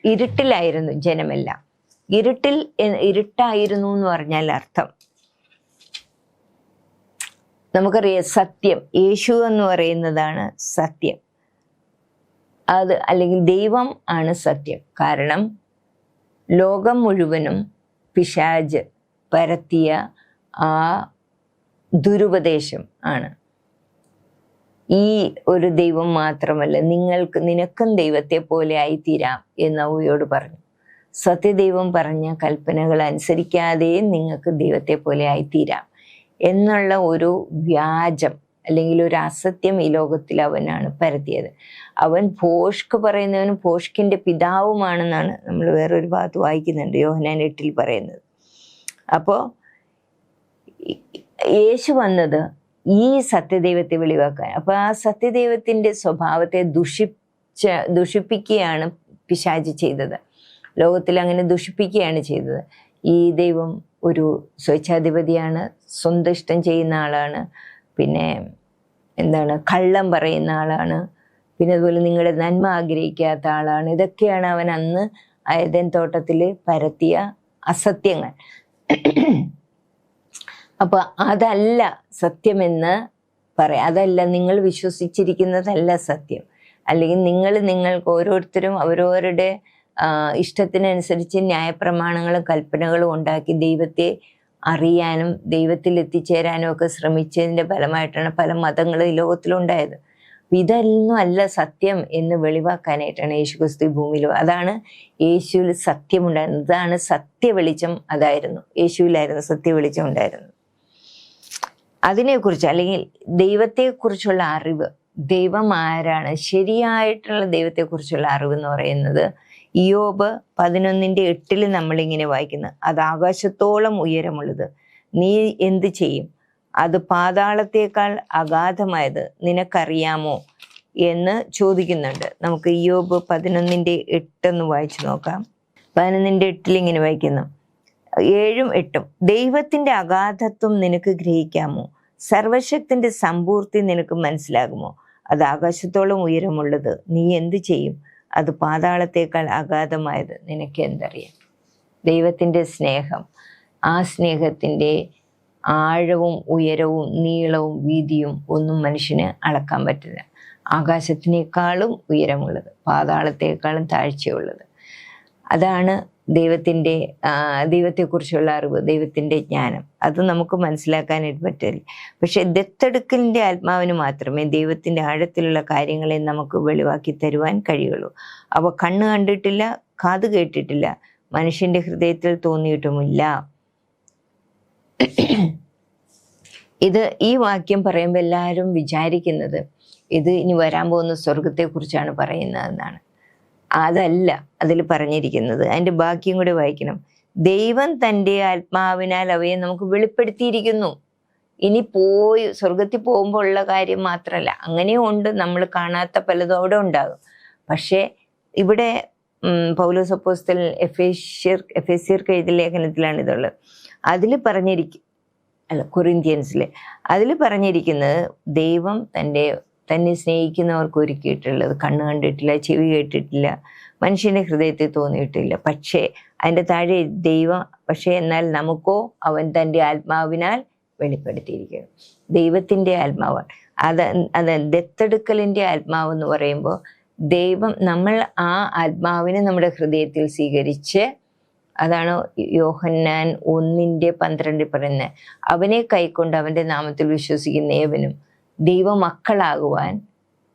ഇരുട്ടിലായിരുന്നു ജനമെല്ലാം. ഇരുട്ടായിരുന്നു എന്ന് പറഞ്ഞാൽ അർത്ഥം നമുക്കറിയാം. സത്യം, യേശു എന്ന് പറയുന്നതാണ് സത്യം. അത് അല്ലെങ്കിൽ ദൈവം ആണ് സത്യം. കാരണം ലോകം മുഴുവനും പിശാച് പരത്തിയ ആ ദുരുപദേശം ആണ്. ഈ ഒരു ദൈവം മാത്രമല്ല, നിനക്കും ദൈവത്തെ പോലെ ആയിത്തീരാം എന്ന് അവയോട് പറഞ്ഞു. സത്യദൈവം പറഞ്ഞ കൽപ്പനകൾ അനുസരിക്കാതെ നിങ്ങൾക്ക് ദൈവത്തെ പോലെ ആയിത്തീരാം എന്നുള്ള ഒരു വ്യാജം അല്ലെങ്കിൽ ഒരു അസത്യം ഈ ലോകത്തിൽ അവനാണ് പരത്തിയത്. അവൻ ഭോഷ്ക് പറയുന്നവനും ഭോഷ്കിന്റെ പിതാവുമാണെന്നാണ് നമ്മൾ വേറൊരു ഭാഗത്ത് വായിക്കുന്നുണ്ട്, യോഹന്നാൻ 8 പറയുന്നത്. അപ്പോൾ യേശു വന്നത് ഈ സത്യദൈവത്തെ വെളിവാക്കാൻ. അപ്പൊ ആ സത്യദൈവത്തിന്റെ സ്വഭാവത്തെ ദുഷിപ്പിക്കുകയാണ് പിശാച് ചെയ്തത്. ലോകത്തിൽ അങ്ങനെ ദുഷിപ്പിക്കുകയാണ് ചെയ്തത്. ഈ ദൈവം ഒരു സ്വേച്ഛാധിപതിയാണ്, സ്വന്തം ഇഷ്ടം ചെയ്യുന്ന ആളാണ്. പിന്നെ എന്താണ്, കള്ളം പറയുന്ന ആളാണ്, പിന്നെ അതുപോലെ നിങ്ങളുടെ നന്മ ആഗ്രഹിക്കാത്ത ആളാണ്. ഇതൊക്കെയാണ് അവൻ അന്ന് ഏദൻ തോട്ടത്തിൽ പരത്തിയ അസത്യങ്ങൾ. അപ്പൊ അതല്ല സത്യമെന്ന് പറയാം. അതല്ല, നിങ്ങൾ വിശ്വസിച്ചിരിക്കുന്നതല്ല സത്യം. അല്ലെങ്കിൽ നിങ്ങൾക്ക് ഓരോരുത്തരും അവരവരുടെ ഇഷ്ടത്തിനനുസരിച്ച് ന്യായപ്രമാണങ്ങളും കൽപ്പനകളും ഉണ്ടാക്കി ദൈവത്തെ അറിയാനും ദൈവത്തിൽ എത്തിച്ചേരാനും ഒക്കെ ശ്രമിച്ചതിൻ്റെ ഫലമായിട്ടാണ് പല മതങ്ങളും ഈ ലോകത്തിലുണ്ടായത്. ഇതൊന്നും അല്ല സത്യം എന്ന് വെളിവാക്കാനായിട്ടാണ് യേശുക്രിസ്തു ഭൂമിയിൽ. അതാണ് യേശുവിൽ സത്യമുണ്ടായിരുന്നത്. ഇതാണ് സത്യവെളിച്ചം. അതായിരുന്നു യേശുവിലായിരുന്നു സത്യവെളിച്ചം ഉണ്ടായിരുന്നത്. അതിനെക്കുറിച്ച്, അല്ലെങ്കിൽ ദൈവത്തെക്കുറിച്ചുള്ള അറിവ്, ദൈവം ആരാണ്, ശരിയായിട്ടുള്ള ദൈവത്തെക്കുറിച്ചുള്ള അറിവ് എന്ന് പറയുന്നത് ഇയ്യോബ് 11:8 നമ്മളിങ്ങനെ വായിക്കുന്നത്, അത് ആകാശത്തോളം ഉയരമുള്ളത്, നീ എന്ത് ചെയ്യും? അത് പാതാളത്തേക്കാൾ അഗാധമായത് നിനക്കറിയാമോ എന്ന് ചോദിക്കുന്നുണ്ട്. നമുക്ക് ഇയ്യോബ് 11:8 വായിച്ചു നോക്കാം. 11:8 ഇങ്ങനെ വായിക്കുന്നു, 7ഉം 8ഉം. ദൈവത്തിന്റെ അഗാധത്വം നിനക്ക് ഗ്രഹിക്കാമോ? സർവശക്തിന്റെ സമ്പൂർത്തി നിനക്ക് മനസ്സിലാകുമോ? അത് ആകാശത്തോളം ഉയരമുള്ളത്, നീ എന്ത് ചെയ്യും? അത് പാതാളത്തേക്കാൾ അഗാധമായത് നിനക്ക് എന്തറിയാം? ദൈവത്തിൻ്റെ സ്നേഹം, ആ സ്നേഹത്തിൻ്റെ ആഴവും ഉയരവും നീളവും വീതിയും ഒന്നും മനുഷ്യന് അളക്കാൻ പറ്റില്ല. ആകാശത്തിനേക്കാളും ഉയരമുള്ളത്, പാതാളത്തേക്കാളും താഴ്ചയുള്ളത്. അതാണ് ദൈവത്തെക്കുറിച്ചുള്ള അറിവ്, ദൈവത്തിൻ്റെ ജ്ഞാനം. അത് നമുക്ക് മനസ്സിലാക്കാനായിട്ട് പറ്റില്ല. പക്ഷെ ദത്തെടുക്കലിൻ്റെ ആത്മാവിന് മാത്രമേ ദൈവത്തിൻ്റെ ആഴത്തിലുള്ള കാര്യങ്ങളെ നമുക്ക് വെളിവാക്കി തരുവാൻ കഴിയുള്ളൂ. അവ കണ്ണ് കണ്ടിട്ടില്ല, കാത് കേട്ടിട്ടില്ല, മനുഷ്യൻ്റെ ഹൃദയത്തിൽ തോന്നിയിട്ടുമില്ല. ഈ വാക്യം പറയുമ്പോൾ എല്ലാവരും വിചാരിക്കുന്നത് ഇത് ഇനി വരാൻ പോകുന്ന സ്വർഗത്തെക്കുറിച്ചാണ് പറയുന്നതെന്നാണ്. അതല്ല അതിൽ പറഞ്ഞിരിക്കുന്നത്. അതിൻ്റെ ബാക്കിയും കൂടെ വായിക്കണം. ദൈവം തൻ്റെ ആത്മാവിനാൽ അവയെ നമുക്ക് വെളിപ്പെടുത്തിയിരിക്കുന്നു. ഇനി സ്വർഗത്തിൽ പോകുമ്പോൾ ഉള്ള കാര്യം മാത്രമല്ല, അങ്ങനെയും ഉണ്ട്, നമ്മൾ കാണാത്ത പലതും അവിടെ ഉണ്ടാകും. പക്ഷേ ഇവിടെ പൗലോസ് അപ്പോസ്തലൻ എഫേസ്യർക്ക് എഴുതിയ ലേഖനത്തിലാണ് ഇതുള്ളത്. അതിൽ കൊറിന്ത്യൻസിൽ അതിൽ പറഞ്ഞിരിക്കുന്നത് ദൈവം തന്നെ സ്നേഹിക്കുന്നവർക്ക് ഒരുക്കിയിട്ടുള്ളത് കണ്ണ് കണ്ടിട്ടില്ല, ചെവി കേട്ടിട്ടില്ല, മനുഷ്യൻ്റെ ഹൃദയത്തിൽ തോന്നിയിട്ടില്ല. പക്ഷേ അതിൻ്റെ താഴെ പക്ഷേ എന്നാൽ നമുക്കോ അവൻ തൻ്റെ ആത്മാവിനാൽ വെളിപ്പെടുത്തിയിരിക്കുന്നു. ദൈവത്തിൻ്റെ ആത്മാവ്, അത് ദത്തെടുക്കലിൻ്റെ ആത്മാവ് എന്ന് പറയുമ്പോൾ നമ്മൾ ആ ആത്മാവിനെ നമ്മുടെ ഹൃദയത്തിൽ സ്വീകരിച്ച്, അതാണ് യോഹന്നാൻ 1:12 പറയുന്നത്, അവനെ കൈക്കൊണ്ട് അവൻ്റെ നാമത്തിൽ വിശ്വസിക്കുന്ന ഏവനും ദൈവമക്കളാകുവാൻ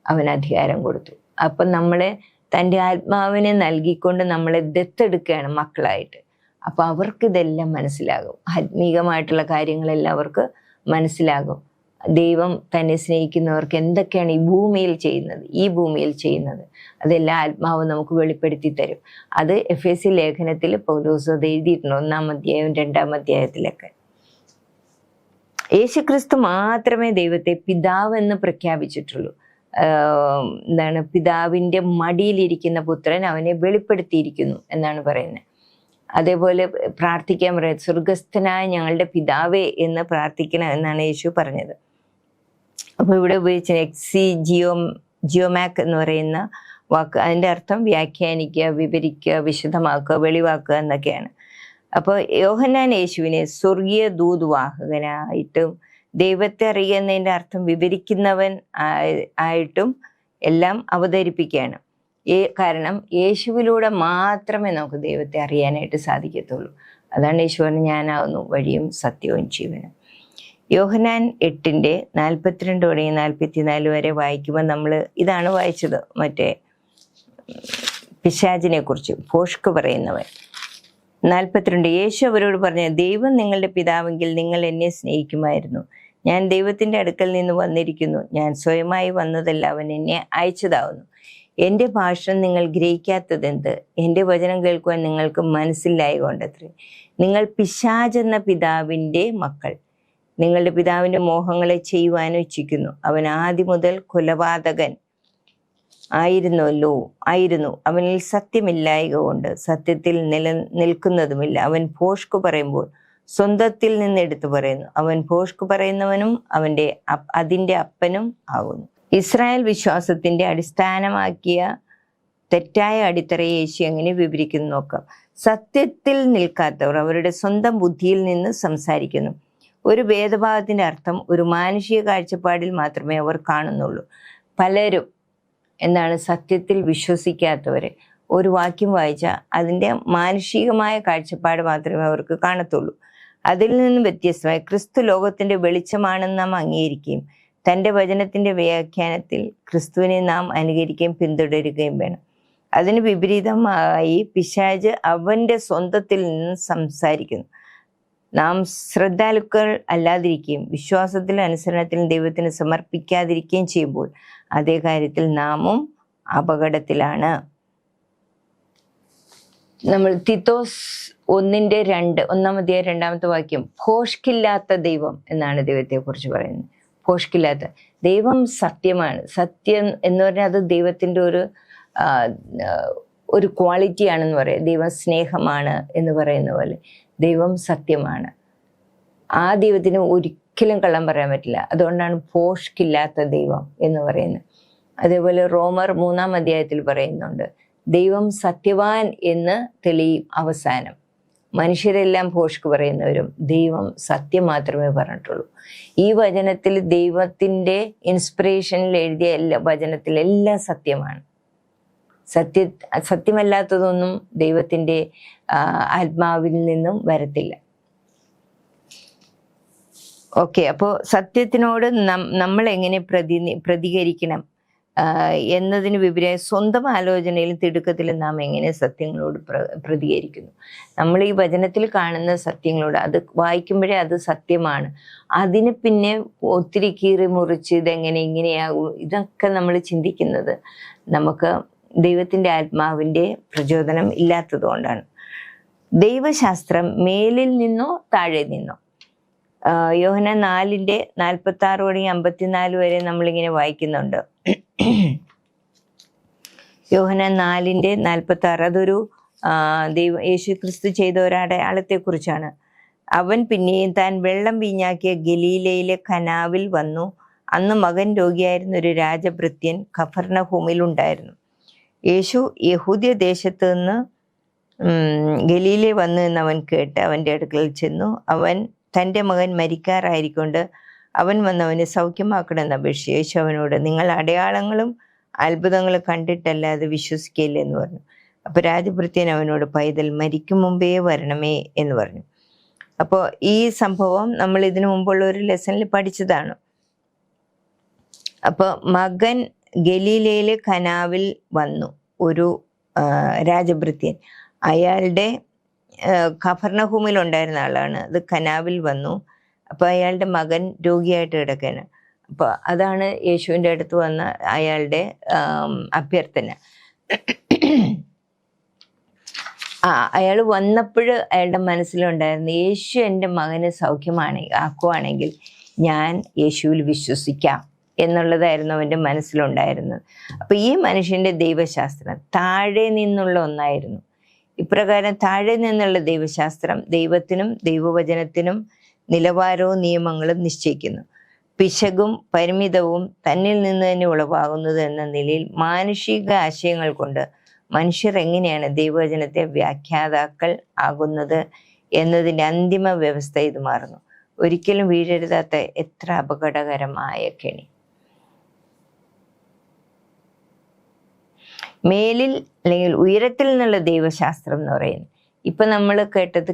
അവൻ അധികാരം കൊടുത്തു. അപ്പം നമ്മളെ തൻ്റെ ആത്മാവിനെ നൽകിക്കൊണ്ട് നമ്മളെ ദത്തെടുക്കുകയാണ് മക്കളായിട്ട്. അപ്പം അവർക്കിതെല്ലാം മനസ്സിലാകും. ആത്മീകമായിട്ടുള്ള കാര്യങ്ങളെല്ലാം അവർക്ക് മനസ്സിലാകും. ദൈവം തന്നെ സ്നേഹിക്കുന്നവർക്ക് എന്തൊക്കെയാണ് ഈ ഭൂമിയിൽ ചെയ്യുന്നത് അതെല്ലാം ആത്മാവ് നമുക്ക് വെളിപ്പെടുത്തി തരും. അത് എഫേസ്യ ലേഖനത്തിൽ പൗലോസ് അത് എഴുതിയിട്ടുണ്ട്, 1-ാം അധ്യായം 2-ാം അധ്യായത്തിലൊക്കെ. യേശുക്രിസ്തു മാത്രമേ ദൈവത്തെ പിതാവെന്ന് പ്രഖ്യാപിച്ചിട്ടുള്ളൂ. പിതാവിൻ്റെ മടിയിലിരിക്കുന്ന പുത്രൻ അവനെ വെളിപ്പെടുത്തിയിരിക്കുന്നു എന്നാണ് പറയുന്നത്. അതേപോലെ പ്രാർത്ഥിക്കാൻ പറയുന്നത്, സ്വർഗസ്ഥനായ ഞങ്ങളുടെ പിതാവേ എന്ന് പ്രാർത്ഥിക്കണം എന്നാണ് യേശു പറഞ്ഞത്. അപ്പോൾ ഇവിടെ ഉപയോഗിച്ച ജിയോമാക് എന്ന് പറയുന്ന വാക്ക്, അതിൻ്റെ അർത്ഥം വ്യാഖ്യാനിക്കുക, വിവരിക്കുക, വിശദമാക്കുക, വെളിവാക്കുക എന്നൊക്കെയാണ്. അപ്പോൾ യോഹന്നാൻ യേശുവിനെ സ്വർഗീയ ദൂതവാഹകനായിട്ടും ദൈവത്തെ അറിയുന്നതിൻ്റെ അർത്ഥം വിവരിക്കുന്നവൻ ആയിട്ടും എല്ലാം അവതരിപ്പിക്കുകയാണ്. കാരണം യേശുവിലൂടെ മാത്രമേ നമുക്ക് ദൈവത്തെ അറിയാനായിട്ട് സാധിക്കത്തുള്ളൂ. അതാണ് യേശു പറഞ്ഞ, ഞാനാവുന്നു വഴിയും സത്യവും ജീവനും. യോഹന്നാൻ 8:42-44 വരെ വായിക്കുമ്പോൾ നമ്മൾ ഇതാണ് വായിച്ചത്, മറ്റേ പിശാചിനെ കുറിച്ച്, ഭോഷ്ക് പറയുന്നവൻ. 42, യേശു അവരോട് പറഞ്ഞു, ദൈവം നിങ്ങളുടെ പിതാവെങ്കിൽ നിങ്ങൾ എന്നെ സ്നേഹിക്കുമായിരുന്നു. ഞാൻ ദൈവത്തിൻ്റെ അടുക്കൽ നിന്ന് വന്നിരിക്കുന്നു. ഞാൻ സ്വയമായി വന്നതല്ല, അവൻ എന്നെ അയച്ചതാവുന്നു. എൻ്റെ ഭാഷണം നിങ്ങൾ ഗ്രഹിക്കാത്തതെന്ത്? എൻ്റെ വചനം കേൾക്കുവാൻ നിങ്ങൾക്ക് മനസ്സിലായതുകൊണ്ടത്രേ. നിങ്ങൾ പിശാചെന്ന പിതാവിൻ്റെ മക്കൾ. നിങ്ങളുടെ പിതാവിൻ്റെ മോഹങ്ങളെ ചെയ്യുവാനും ഇച്ഛിക്കുന്നു. അവൻ ആദ്യം മുതൽ കൊലപാതകൻ ആയിരുന്നു. അവനിൽ സത്യമില്ലായക കൊണ്ട് സത്യത്തിൽ നിൽക്കുന്നതുമില്ല. അവൻ ഭോഷ്ക് പറയുമ്പോൾ സ്വന്തത്തിൽ നിന്ന് എടുത്തു പറയുന്നു. അവൻ ഭോഷ്ക് പറയുന്നവനും അതിൻ്റെ അപ്പനും ആകുന്നു. ഇസ്രായേൽ വിശ്വാസത്തിന്റെ അടിസ്ഥാനമാക്കിയ തെറ്റായ അടിത്തറയെ യേശു എങ്ങനെ വിവരിക്കുന്നു നോക്കാം. സത്യത്തിൽ നിൽക്കാത്തവർ അവരുടെ സ്വന്തം ബുദ്ധിയിൽ നിന്ന് സംസാരിക്കുന്നു. ഒരു വേദഭാഗത്തിന്റെ അർത്ഥം ഒരു മാനുഷിക കാഴ്ചപ്പാടിൽ മാത്രമേ അവർ കാണുന്നുള്ളൂ. പലരും സത്യത്തിൽ വിശ്വസിക്കാത്തവര് ഒരു വാക്യം വായിച്ചാൽ അതിൻ്റെ മാനുഷികമായ കാഴ്ചപ്പാട് മാത്രമേ അവർക്ക് കാണത്തുള്ളൂ. അതിൽ നിന്നും വ്യത്യസ്തമായി ക്രിസ്തു ലോകത്തിന്റെ വെളിച്ചമാണെന്ന് നാം അംഗീകരിക്കുകയും തൻ്റെ വചനത്തിന്റെ വ്യാഖ്യാനത്തിൽ ക്രിസ്തുവിനെ നാം അനുകരിക്കുകയും പിന്തുടരുകയും വേണം. അതിന് വിപരീതമായി പിശാച് അവന്റെ സ്വന്തത്തിൽ നിന്ന് സംസാരിക്കുന്നു. നാം ശ്രദ്ധാലുക്കൾ അല്ലാതിരിക്കുകയും വിശ്വാസത്തിലും അനുസരണത്തിലും ദൈവത്തിന് സമർപ്പിക്കാതിരിക്കുകയും ചെയ്യുമ്പോൾ അതേ കാര്യത്തിൽ നാമും അപകടത്തിലാണ്. നമ്മൾ തീത്തോസ് 1:2 2 വാക്യം, ഭോഷ്കില്ലാത്ത ദൈവം എന്നാണ് ദൈവത്തെ കുറിച്ച് പറയുന്നത്. ഭോഷ്കില്ലാത്ത ദൈവം സത്യമാണ്. സത്യം എന്ന് പറഞ്ഞാൽ അത് ദൈവത്തിൻ്റെ ഒരു ക്വാളിറ്റിയാണെന്ന് പറയാം. ദൈവം സ്നേഹമാണ് എന്ന് പറയുന്ന പോലെ ദൈവം സത്യമാണ്. ആ ദൈവത്തിന് ഒരിക്കലും കള്ളം പറയാൻ പറ്റില്ല. അതുകൊണ്ടാണ് ഭോഷ്കില്ലാത്ത ദൈവം എന്ന് പറയുന്നത്. അതേപോലെ റോമർ 3 പറയുന്നുണ്ട്, ദൈവം സത്യവാൻ എന്ന് തെളിയും അവസാനം. മനുഷ്യരെല്ലാം ഭോഷ്ക് പറയുന്നവരും ദൈവം സത്യം മാത്രമേ പറഞ്ഞിട്ടുള്ളൂ. ഈ വചനത്തിൽ ദൈവത്തിൻ്റെ ഇൻസ്പിറേഷനിൽ എഴുതിയ വചനത്തിലെല്ലാം സത്യമാണ്. സത്യമല്ലാത്തതൊന്നും ദൈവത്തിൻ്റെ ആത്മാവിൽ നിന്നും വരത്തില്ല. ഓക്കെ, അപ്പോൾ സത്യത്തിനോട് നമ്മൾ എങ്ങനെ പ്രതികരിക്കണം എന്നതിന് വിപരീതമായി സ്വന്തം ആലോചനയിലും തിടുക്കത്തിലും നാം എങ്ങനെ സത്യങ്ങളോട് പ്രതികരിക്കുന്നു. നമ്മൾ ഈ വചനത്തിൽ കാണുന്ന സത്യങ്ങളോട് അത് വായിക്കുമ്പോഴേ അത് സത്യമാണ്. അതിന് പിന്നെ ഒത്തിരി കീറി മുറിച്ച് ഇങ്ങനെയാകും ഇതൊക്കെ നമ്മൾ ചിന്തിക്കുന്നത് നമുക്ക് ദൈവത്തിൻ്റെ ആത്മാവിൻ്റെ പ്രചോദനം ഇല്ലാത്തത് കൊണ്ടാണ്. ദൈവശാസ്ത്രം മേലിൽ നിന്നോ താഴെ നിന്നോ? യോഹന്നാൻ 4:46-54 വരെ നമ്മളിങ്ങനെ വായിക്കുന്നുണ്ട്. യോഹന്നാൻ 4:46 അതൊരു യേശു ക്രിസ്തു ചെയ്ത ഒരടയാളത്തെ കുറിച്ചാണ്. അവൻ പിന്നെയും താൻ വെള്ളം വീഞ്ഞാക്കിയ ഗലീലയിലെ കനാവിൽ വന്നു. അന്ന് മകൻ രോഗിയായിരുന്ന ഒരു രാജഭൃത്യൻ കഫർന്നഹൂമിൽ ഉണ്ടായിരുന്നു. യേശു യഹൂദ്യ ദേശത്ത് നിന്ന് ഗലീലയിൽ വന്നു എന്ന് അവൻ കേട്ട് അവൻ്റെ അടുക്കൽ ചെന്നു. അവൻ തൻ്റെ മകൻ മരിക്കാറായിരിക്കൊണ്ട് അവൻ വന്നവനെ സൗഖ്യമാക്കണമെന്ന് അപേക്ഷിച്ചു. യേശു അവനോട്, നിങ്ങൾ അടയാളങ്ങളും അത്ഭുതങ്ങളും കണ്ടിട്ടല്ലാതെ വിശ്വസിക്കില്ല എന്ന് പറഞ്ഞു. അപ്പോൾ രാജഭൃത്യൻ അവനോട്, പൈതൽ മരിക്കും മുമ്പേ വരണമേ എന്ന് പറഞ്ഞു. അപ്പോൾ ഈ സംഭവം നമ്മൾ ഇതിനു മുമ്പുള്ള ഒരു ലെസണിൽ പഠിച്ചതാണ്. അപ്പോൾ മകൻ ഗലീലയിലെ കനാവിൽ വന്നു. ഒരു രാജഭൃത്യൻ, അയാളുടെ കഫർന്നഹൂമിൽ ഉണ്ടായിരുന്ന ആളാണ്. അത് കനാവിൽ വന്നു. അപ്പോൾ അയാളുടെ മകൻ രോഗിയായിട്ട് കിടക്കാണ്. അപ്പോൾ അതാണ് യേശുവിൻ്റെ അടുത്ത് വന്ന അയാളുടെ അഭ്യർത്ഥന. അയാൾ വന്നപ്പോൾ അയാളുടെ മനസ്സിലുണ്ടായിരുന്നു, യേശു എൻ്റെ മകനെ ആക്കുവാണെങ്കിൽ ഞാൻ യേശുവിൽ വിശ്വസിക്കാം എന്നുള്ളതായിരുന്നു അവൻ്റെ മനസ്സിലുണ്ടായിരുന്നത്. അപ്പോൾ ഈ മനുഷ്യൻ്റെ ദൈവശാസ്ത്രം താഴെ നിന്നുള്ള ഒന്നായിരുന്നു. ഇപ്രകാരം താഴെ നിന്നുള്ള ദൈവശാസ്ത്രം ദൈവത്തിനും ദൈവവചനത്തിനും നിലവാരവും നിയമങ്ങളും നിശ്ചയിക്കുന്നു. പിശകും പരിമിതവും തന്നിൽ നിന്ന് തന്നെ ഉളവാകുന്നത് എന്ന നിലയിൽ മാനുഷിക ആശയങ്ങൾ കൊണ്ട് മനുഷ്യർ എങ്ങനെയാണ് ദൈവവചനത്തെ വ്യാഖ്യാതാക്കൾ ആകുന്നത് എന്നതിൻ്റെ അന്തിമ വ്യവസ്ഥ ഇത് മാറുന്നു. ഒരിക്കലും വീഴരുതാത്ത എത്ര അപകടകരമായ കെണി. മേലിൽ അല്ലെങ്കിൽ ഉയരത്തിൽ നിന്നുള്ള ദൈവശാസ്ത്രം എന്ന് പറയുന്നത്, ഇപ്പം നമ്മൾ കേട്ടത്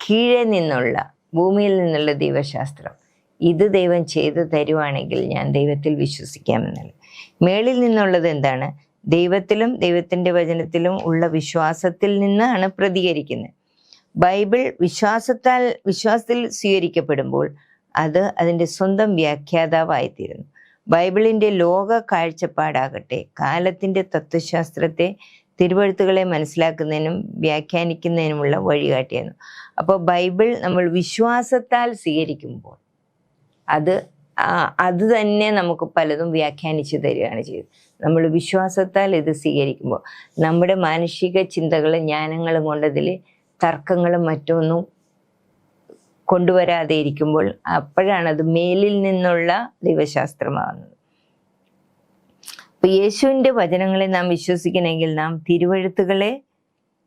കീഴെ നിന്നുള്ള ഭൂമിയിൽ നിന്നുള്ള ദൈവശാസ്ത്രം. ഇത് ദൈവം ചെയ്തു തരുവാണെങ്കിൽ ഞാൻ ദൈവത്തിൽ വിശ്വസിക്കാമെന്നുള്ളത്. മേളിൽ നിന്നുള്ളത് എന്താണ്? ദൈവത്തിലും ദൈവത്തിൻ്റെ വചനത്തിലും ഉള്ള വിശ്വാസത്തിൽ നിന്നാണ് പ്രതികരിക്കുന്നത്. ബൈബിൾ വിശ്വാസത്തിൽ സ്വീകരിക്കപ്പെടുമ്പോൾ അത് അതിൻ്റെ സ്വന്തം വ്യാഖ്യാതാവായിത്തീരുന്നു. ബൈബിളിൻ്റെ ലോക കാഴ്ചപ്പാടാകട്ടെ കാലത്തിൻ്റെ തത്വശാസ്ത്രത്തെ തിരുവെഴുത്തുകളെ മനസ്സിലാക്കുന്നതിനും വ്യാഖ്യാനിക്കുന്നതിനുമുള്ള വഴികാട്ടിയായിരുന്നു. അപ്പോൾ ബൈബിൾ നമ്മൾ വിശ്വാസത്താൽ സ്വീകരിക്കുമ്പോൾ അത് തന്നെ നമുക്ക് പലതും വ്യാഖ്യാനിച്ചു തരികയാണ് ചെയ്തത്. നമ്മൾ വിശ്വാസത്താൽ ഇത് സ്വീകരിക്കുമ്പോൾ നമ്മുടെ മാനുഷിക ചിന്തകളും ജ്ഞാനങ്ങളും കൊണ്ടതിൽ തർക്കങ്ങളും മറ്റൊന്നും കൊണ്ടുവരാതെ ഇരിക്കുമ്പോൾ അപ്പോഴാണ് അത് മേലിൽ നിന്നുള്ള ദൈവശാസ്ത്രമാകുന്നത്. അപ്പൊ യേശുവിൻ്റെ വചനങ്ങളെ നാം വിശ്വസിക്കണമെങ്കിൽ നാം തിരുവെഴുത്തുകളെ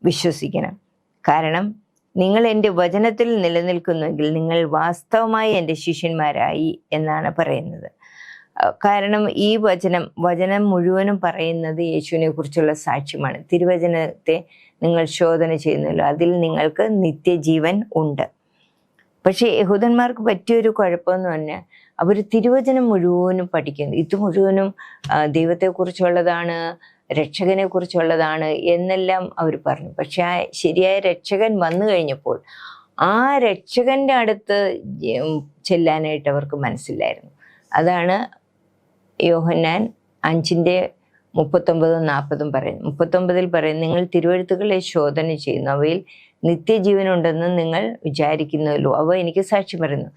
വിശ്വസിക്കണം. കാരണം നിങ്ങൾ എൻ്റെ വചനത്തിൽ നിലനിൽക്കുന്നുവെങ്കിൽ നിങ്ങൾ വാസ്തവമായി എൻ്റെ ശിഷ്യന്മാരായി എന്നാണ് പറയുന്നത്. കാരണം ഈ വചനം മുഴുവനും പറയുന്നത് യേശുവിനെ കുറിച്ചുള്ള സാക്ഷ്യമാണ്. തിരുവചനത്തെ നിങ്ങൾ ശോധന ചെയ്യുന്നല്ലോ, അതിൽ നിങ്ങൾക്ക് നിത്യജീവൻ ഉണ്ട്. പക്ഷേ യഹൂദന്മാർക്ക് പറ്റിയൊരു കുഴപ്പമെന്ന് പറഞ്ഞാൽ അവർ തിരുവചനം മുഴുവനും പഠിക്കുന്നു. ഇത് മുഴുവനും ദൈവത്തെക്കുറിച്ചുള്ളതാണ്, രക്ഷകനെ കുറിച്ചുള്ളതാണ് എന്നെല്ലാം അവർ പറഞ്ഞു. പക്ഷെ ആ ശരിയായ രക്ഷകൻ വന്നു കഴിഞ്ഞപ്പോൾ ആ രക്ഷകന്റെ അടുത്ത് ചെല്ലാനായിട്ട് അവർക്ക് മനസ്സിലായിരുന്നു. അതാണ് യോഹന്നാൻ 5:39-40 പറയുന്നു. 39 പറയുന്നു, നിങ്ങൾ തിരുവെഴുത്തുകളെ ശോധന ചെയ്യുന്നു, അവയിൽ നിത്യജീവനുണ്ടെന്ന് നിങ്ങൾ വിചാരിക്കുന്നുവല്ലോ, അവ എനിക്ക് സാക്ഷി പറയുന്നു.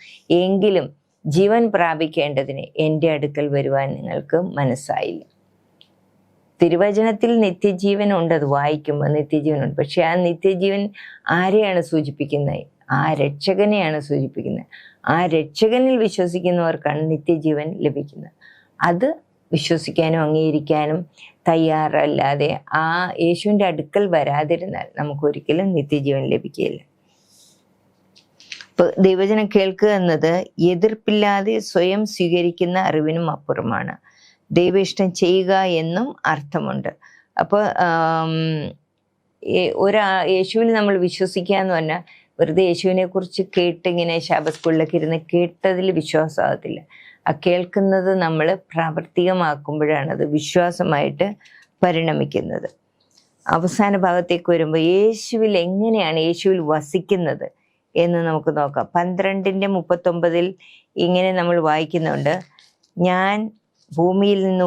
എങ്കിലും ജീവൻ പ്രാപിക്കേണ്ടതിന് എൻ്റെ അടുക്കൽ വരുവാൻ നിങ്ങൾക്ക് മനസ്സായില്ല. തിരുവചനത്തിൽ നിത്യജീവൻ ഉണ്ട്, അത് വായിക്കുമ്പോൾ നിത്യജീവനുണ്ട്. പക്ഷെ ആ നിത്യജീവൻ ആരെയാണ് സൂചിപ്പിക്കുന്നത്? ആ രക്ഷകനെയാണ് സൂചിപ്പിക്കുന്നത്. ആ രക്ഷകനിൽ വിശ്വസിക്കുന്നവർക്കാണ് നിത്യജീവൻ ലഭിക്കുന്നത്. അത് വിശ്വസിക്കാനും അംഗീകരിക്കാനും തയ്യാറല്ലാതെ ആ യേശുവിൻ്റെ അടുക്കൽ വരാതിരുന്നാൽ നമുക്കൊരിക്കലും നിത്യജീവൻ ലഭിക്കുകയില്ല. ഇപ്പോൾ ദൈവജനം കേൾക്കുക എന്നത് എതിർപ്പില്ലാതെ സ്വയം സ്വീകരിക്കുന്ന അറിവിനും അപ്പുറമാണ്. ദൈവ ഇഷ്ടം ചെയ്യുക എന്നും അർത്ഥമുണ്ട്. അപ്പോൾ യേശുവിൽ നമ്മൾ വിശ്വസിക്കുക എന്ന് പറഞ്ഞാൽ വെറുതെ യേശുവിനെ കുറിച്ച് കേട്ടിങ്ങനെ ശാബസ്കൂളിലൊക്കെ ഇരുന്ന് കേട്ടതിൽ വിശ്വാസമാകത്തില്ല. ആ കേൾക്കുന്നത് നമ്മൾ പ്രാവർത്തികമാക്കുമ്പോഴാണ് അത് വിശ്വാസമായിട്ട് പരിണമിക്കുന്നത്. അവസാന ഭാഗത്തേക്ക് വരുമ്പോൾ യേശുവിൽ എങ്ങനെയാണ് യേശുവിൽ വസിക്കുന്നത് എന്ന് നമുക്ക് നോക്കാം. 12:39 ഇങ്ങനെ നമ്മൾ വായിക്കുന്നുണ്ട്, ഞാനോ ഭൂമിയിൽ നിന്ന്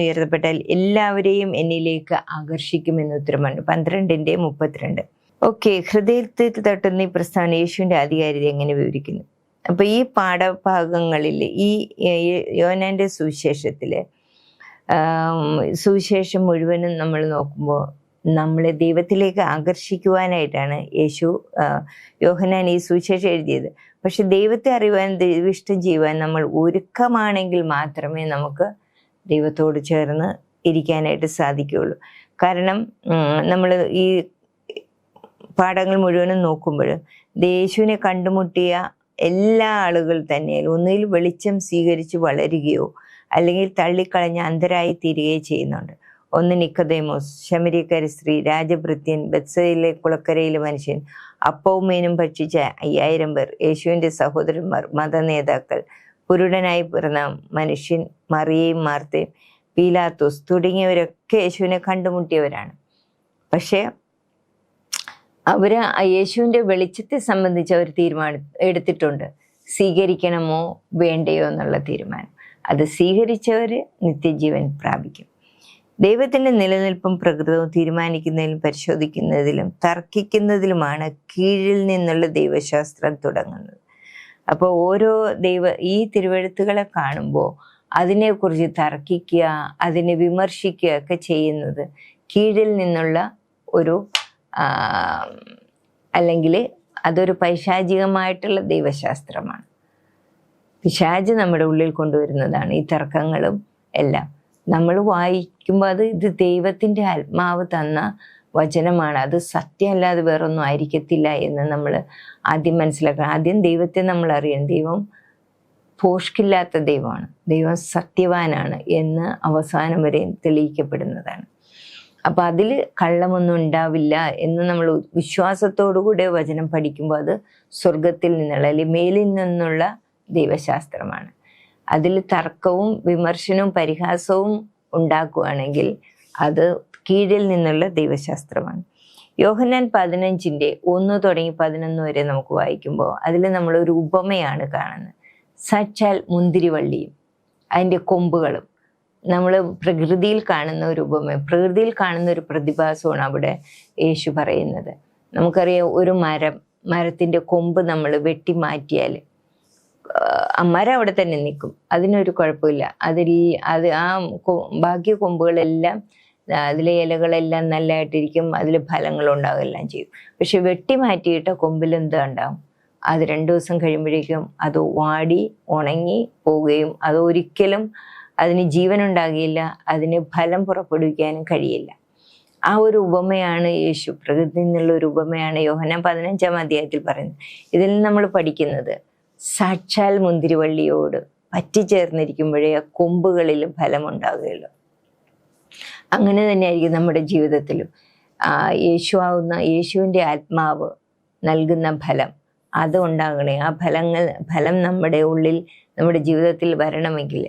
ഉയർത്തപ്പെട്ടാൽ എല്ലാവരെയും എന്നിലേക്ക് ആകർഷിക്കുമെന്ന് ഉത്തരമാണ്. 12:32. ഓക്കെ, ഹൃദയത്തിൽ തട്ടുന്ന ഈ പ്രസ്താവന യേശുവിൻ്റെ ആധികാരികത എങ്ങനെ വിവരിക്കുന്നു? അപ്പൊ ഈ പാഠഭാഗങ്ങളിൽ ഈ യോഹന്നാന്റെ സുവിശേഷം മുഴുവനും നമ്മൾ നോക്കുമ്പോൾ നമ്മളെ ദൈവത്തിലേക്ക് ആകർഷിക്കുവാനായിട്ടാണ് യോഹന്നാൻ ഈ സുവിശേഷം എഴുതിയത്. പക്ഷെ ദൈവത്തെ അറിയുവാൻ, ദൈവിഷ്ടം ചെയ്യുവാൻ നമ്മൾ ഒരുക്കമാണെങ്കിൽ മാത്രമേ നമുക്ക് ദൈവത്തോട് ചേർന്ന് ഇരിക്കാനായിട്ട് സാധിക്കുകയുള്ളൂ. കാരണം നമ്മൾ ഈ പാഠങ്ങൾ മുഴുവനും നോക്കുമ്പോൾ യേശുവിനെ കണ്ടുമുട്ടിയ എല്ലാ ആളുകൾ തന്നെ ഒന്നുകിൽ വെളിച്ചം സ്വീകരിച്ച് വളരുകയോ അല്ലെങ്കിൽ തള്ളിക്കളഞ്ഞ് അന്ധരായി തീരുകയോ ചെയ്യുന്നുണ്ട്. ഒന്ന് നിക്കോദേമോസ്, ശമരിയക്കാരി സ്ത്രീ, രാജഭൃത്യൻ, ബത്സയിലെ കുളക്കരയിലെ മനുഷ്യൻ, അപ്പവും മീനും ഭക്ഷിച്ച 5000 പേർ, യേശുവിൻ്റെ സഹോദരന്മാർ, മതനേതാക്കൾ, കുരുടനായി പിറന്ന മനുഷ്യൻ, മറിയയും മാർത്തയും, പീലാത്തോസ് തുടങ്ങിയവരൊക്കെ യേശുവിനെ കണ്ടുമുട്ടിയവരാണ്. പക്ഷേ അവർ യേശുവിൻ്റെ വെളിച്ചത്തെ സംബന്ധിച്ച് അവർ തീരുമാനം എടുത്തിട്ടുണ്ട്, സ്വീകരിക്കണമോ വേണ്ടയോ എന്നുള്ള തീരുമാനം. അത് സ്വീകരിച്ചവർ നിത്യജീവൻ പ്രാപിക്കും. ദൈവത്തിൻ്റെ നിലനിൽപ്പും പ്രകൃതവും തീരുമാനിക്കുന്നതിലും പരിശോധിക്കുന്നതിലും തർക്കിക്കുന്നതിലുമാണ് കീഴിൽ നിന്നുള്ള ദൈവശാസ്ത്രം തുടങ്ങുന്നത്. അപ്പോൾ ഈ തിരുവെഴുത്തുകളെ കാണുമ്പോൾ അതിനെക്കുറിച്ച് തർക്കിക്കുക, അതിനെ വിമർശിക്കുക ഒക്കെ ചെയ്യുന്നത് കീഴിൽ നിന്നുള്ള ഒരു അല്ലെങ്കിൽ അതൊരു പൈശാചികമായിട്ടുള്ള ദൈവശാസ്ത്രമാണ്. പിശാച് നമ്മുടെ ഉള്ളിൽ കൊണ്ടുവരുന്നതാണ് ഈ തർക്കങ്ങളും എല്ലാം. നമ്മൾ വായിക്കുമ്പോൾ ഇത് ദൈവത്തിൻ്റെ ആത്മാവ് തന്ന വചനമാണ്, അത് സത്യമല്ലാതെ വേറൊന്നും ആയിരിക്കത്തില്ല എന്ന് നമ്മൾ ആദ്യം മനസ്സിലാക്കണം. ആദ്യം ദൈവത്തെ നമ്മൾ അറിയണം. ദൈവം ഭോഷ്കില്ലാത്ത ദൈവമാണ്, ദൈവം സത്യവാനാണ് എന്ന് അവസാനം വരെ തെളിയിക്കപ്പെടുന്നതാണ്. അപ്പം അതിൽ കള്ളമൊന്നും ഉണ്ടാവില്ല എന്ന് നമ്മൾ വിശ്വാസത്തോടുകൂടെ വചനം പഠിക്കുമ്പോൾ അത് സ്വർഗത്തിൽ നിന്നുള്ള അല്ലെങ്കിൽ മേലിൽ നിന്നുള്ള ദൈവശാസ്ത്രമാണ്. അതിൽ തർക്കവും വിമർശനവും പരിഹാസവും ഉണ്ടാക്കുകയാണെങ്കിൽ അത് കീഴിൽ നിന്നുള്ള ദൈവശാസ്ത്രമാണ്. യോഹന്നാൻ 15:1-11 വരെ നമുക്ക് വായിക്കുമ്പോൾ അതിൽ നമ്മളൊരു ഉപമയാണ് കാണുന്നത്. സാക്ഷാൽ മുന്തിരിവള്ളിയും അതിൻ്റെ കൊമ്പുകളും നമ്മൾ പ്രകൃതിയിൽ കാണുന്ന ഒരു ഉപമ, പ്രകൃതിയിൽ കാണുന്ന ഒരു പ്രതിഭാസമാണ് അവിടെ യേശു പറയുന്നത്. നമുക്കറിയാം, ഒരു മരത്തിൻ്റെ കൊമ്പ് നമ്മൾ വെട്ടി മാറ്റിയാൽ ആ മരം അവിടെ തന്നെ നിൽക്കും, അതിനൊരു കുഴപ്പമില്ല. ആ ബാക്കി കൊമ്പുകളെല്ലാം അതിലെ ഇലകളെല്ലാം നല്ലതായിട്ടിരിക്കും, അതിൽ ഫലങ്ങളുണ്ടാവുക എല്ലാം ചെയ്യും. പക്ഷെ വെട്ടി മാറ്റിയിട്ട കൊമ്പിൽ എന്ത് ഉണ്ടാവും? അത് 2 ദിവസം കഴിയുമ്പോഴേക്കും അത് വാടി ഉണങ്ങി പോവുകയും അത് ഒരിക്കലും അതിന് ജീവനുണ്ടാകില്ല, അതിന് ഫലം പുറപ്പെടുവിക്കാനും കഴിയില്ല. ആ ഒരു ഉപമയാണ് യേശു, പ്രകൃതിയിൽ നിന്നുള്ള ഒരു ഉപമയാണ് യോഹന്നാൻ 15-ാം അധ്യായത്തിൽ പറയുന്നത്. ഇതിൽ നിന്ന് നമ്മൾ പഠിക്കുന്നത് സാക്ഷാൽ മുന്തിരിവള്ളിയോട് പറ്റിച്ചേർന്നിരിക്കുമ്പോഴേ ആ കൊമ്പുകളിലും ഫലമുണ്ടാകുകയുള്ളൂ. അങ്ങനെ തന്നെയായിരിക്കും നമ്മുടെ ജീവിതത്തിലും. യേശുവിൻ്റെ ആത്മാവ് നൽകുന്ന ഫലം അത് ഉണ്ടാകണേ. ആ ഫലം നമ്മുടെ ഉള്ളിൽ, നമ്മുടെ ജീവിതത്തിൽ വരണമെങ്കിൽ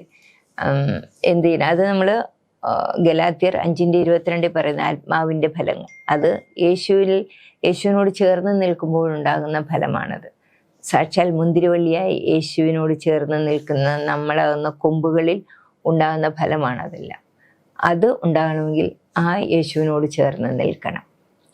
എന്ത് ചെയ്യണം? അത് നമ്മൾ ഗലാത്യർ 5:22 പറയുന്ന ആത്മാവിൻ്റെ ഫലങ്ങൾ, അത് യേശുവിനോട് ചേർന്ന് നിൽക്കുമ്പോഴുണ്ടാകുന്ന ഫലമാണത്. സാക്ഷാൽ മുന്തിരിവള്ളിയായി യേശുവിനോട് ചേർന്ന് നിൽക്കുന്ന നമ്മളാകുന്ന കൊമ്പുകളിൽ ഉണ്ടാകുന്ന ഫലമാണതെല്ലാം. അത് ഉണ്ടാകണമെങ്കിൽ ആ യേശുവിനോട് ചേർന്ന് നിൽക്കണം.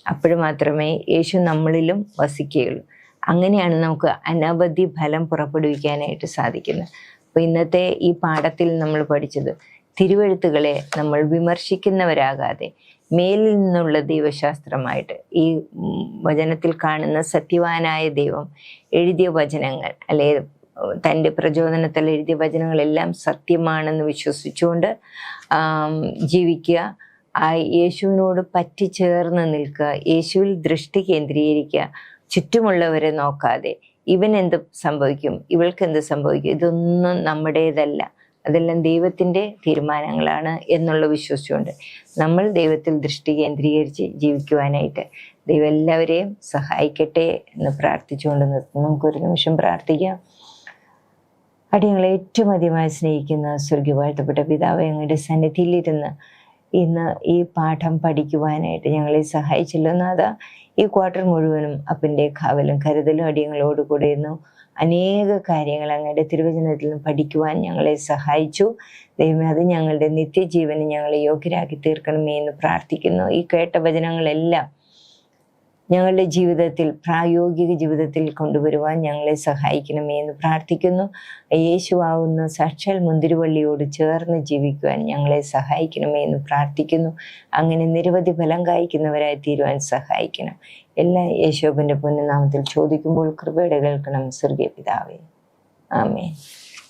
അപ്പോൾ മാത്രമേ യേശു നമ്മളിലും വസിക്കുകയുള്ളൂ. അങ്ങനെയാണ് നമുക്ക് അനവധി ഫലം പുറപ്പെടുവിക്കാനായിട്ട് സാധിക്കുന്നത്. അപ്പോൾ ഇന്നത്തെ ഈ പാഠത്തിൽ നമ്മൾ പഠിച്ചത്, തിരുവെഴുത്തുകളെ നമ്മൾ വിമർശിക്കുന്നവരാകാതെ മേലിൽ നിന്നുള്ള ദൈവശാസ്ത്രമായിട്ട്, ഈ വചനത്തിൽ കാണുന്ന സത്യവാനായ ദൈവം എഴുതിയ വചനങ്ങൾ, അല്ലെ തൻ്റെ പ്രചോദനത്തിൽ എഴുതിയ വചനങ്ങളെല്ലാം സത്യമാണെന്ന് വിശ്വസിച്ചുകൊണ്ട് ജീവിക്കുക. ആ യേശുവിനോട് പറ്റിച്ചേർന്ന് നിൽക്കുക, യേശുവിൽ ദൃഷ്ടി കേന്ദ്രീകരിക്കുക, ചുറ്റുമുള്ളവരെ നോക്കാതെ ഇവൻ എന്ത് സംഭവിക്കും, ഇവൾക്ക് എന്ത് സംഭവിക്കും, ഇതൊന്നും നമ്മുടേതല്ല, അതെല്ലാം ദൈവത്തിൻ്റെ തീരുമാനങ്ങളാണ് എന്നുള്ള വിശ്വസിച്ചുകൊണ്ട് നമ്മൾ ദൈവത്തിൽ ദൃഷ്ടി കേന്ദ്രീകരിച്ച് ജീവിക്കുവാനായിട്ട് ദൈവം എല്ലാവരെയും സഹായിക്കട്ടെ എന്ന് പ്രാർത്ഥിച്ചുകൊണ്ട് നിർത്തുന്നു. നമുക്കൊരു നിമിഷം പ്രാർത്ഥിക്കാം. അടിയങ്ങളെ ഏറ്റവും അധികമായി സ്നേഹിക്കുന്ന സ്വർഗ്ഗീയ വാഴ്ത്തപ്പെട്ട പിതാവേ, അങ്ങയുടെ സന്നിധിയിലിരുന്ന് ഇന്ന് ഈ പാഠം പഠിക്കുവാനായിട്ട് ഞങ്ങളെ സഹായിച്ചല്ലോ നാഥ. ഈ ക്വാർട്ടർ മുഴുവനും അപ്പൻ്റെ കാവലും കരുതലും അടിയങ്ങളോട് കൂടെ ഇരുന്നു അനേക കാര്യങ്ങൾ അങ്ങയുടെ തിരുവചനത്തിൽ നിന്ന് പഠിക്കുവാൻ ഞങ്ങളെ സഹായിച്ചു. ദൈവമേ, അത് ഞങ്ങളുടെ നിത്യജീവന് ഞങ്ങളെ യോഗ്യരാക്കി തീർക്കണമേ എന്ന് പ്രാർത്ഥിക്കുന്നു. ഈ കേട്ട വചനങ്ങളെല്ലാം ഞങ്ങളുടെ ജീവിതത്തിൽ, പ്രായോഗിക ജീവിതത്തിൽ കൊണ്ടുവരുവാൻ ഞങ്ങളെ സഹായിക്കണമേ എന്ന് പ്രാർത്ഥിക്കുന്നു. യേശുവാകുന്ന സാക്ഷാൽ മുന്തിരിവള്ളിയോട് ചേർന്ന് ജീവിക്കുവാൻ ഞങ്ങളെ സഹായിക്കണമേ എന്ന് പ്രാർത്ഥിക്കുന്നു. അങ്ങനെ നിരവധി ഫലം കായ്ക്കുന്നവരായി തീരുവാൻ സഹായിക്കണം. എല്ലാ യേശുവിൻ്റെ പുണ്യനാമത്തിൽ ചോദിക്കുമ്പോൾ കൃപയുടെ കേൾക്കണം സ്വർഗീയ പിതാവേ. ആമേൻ.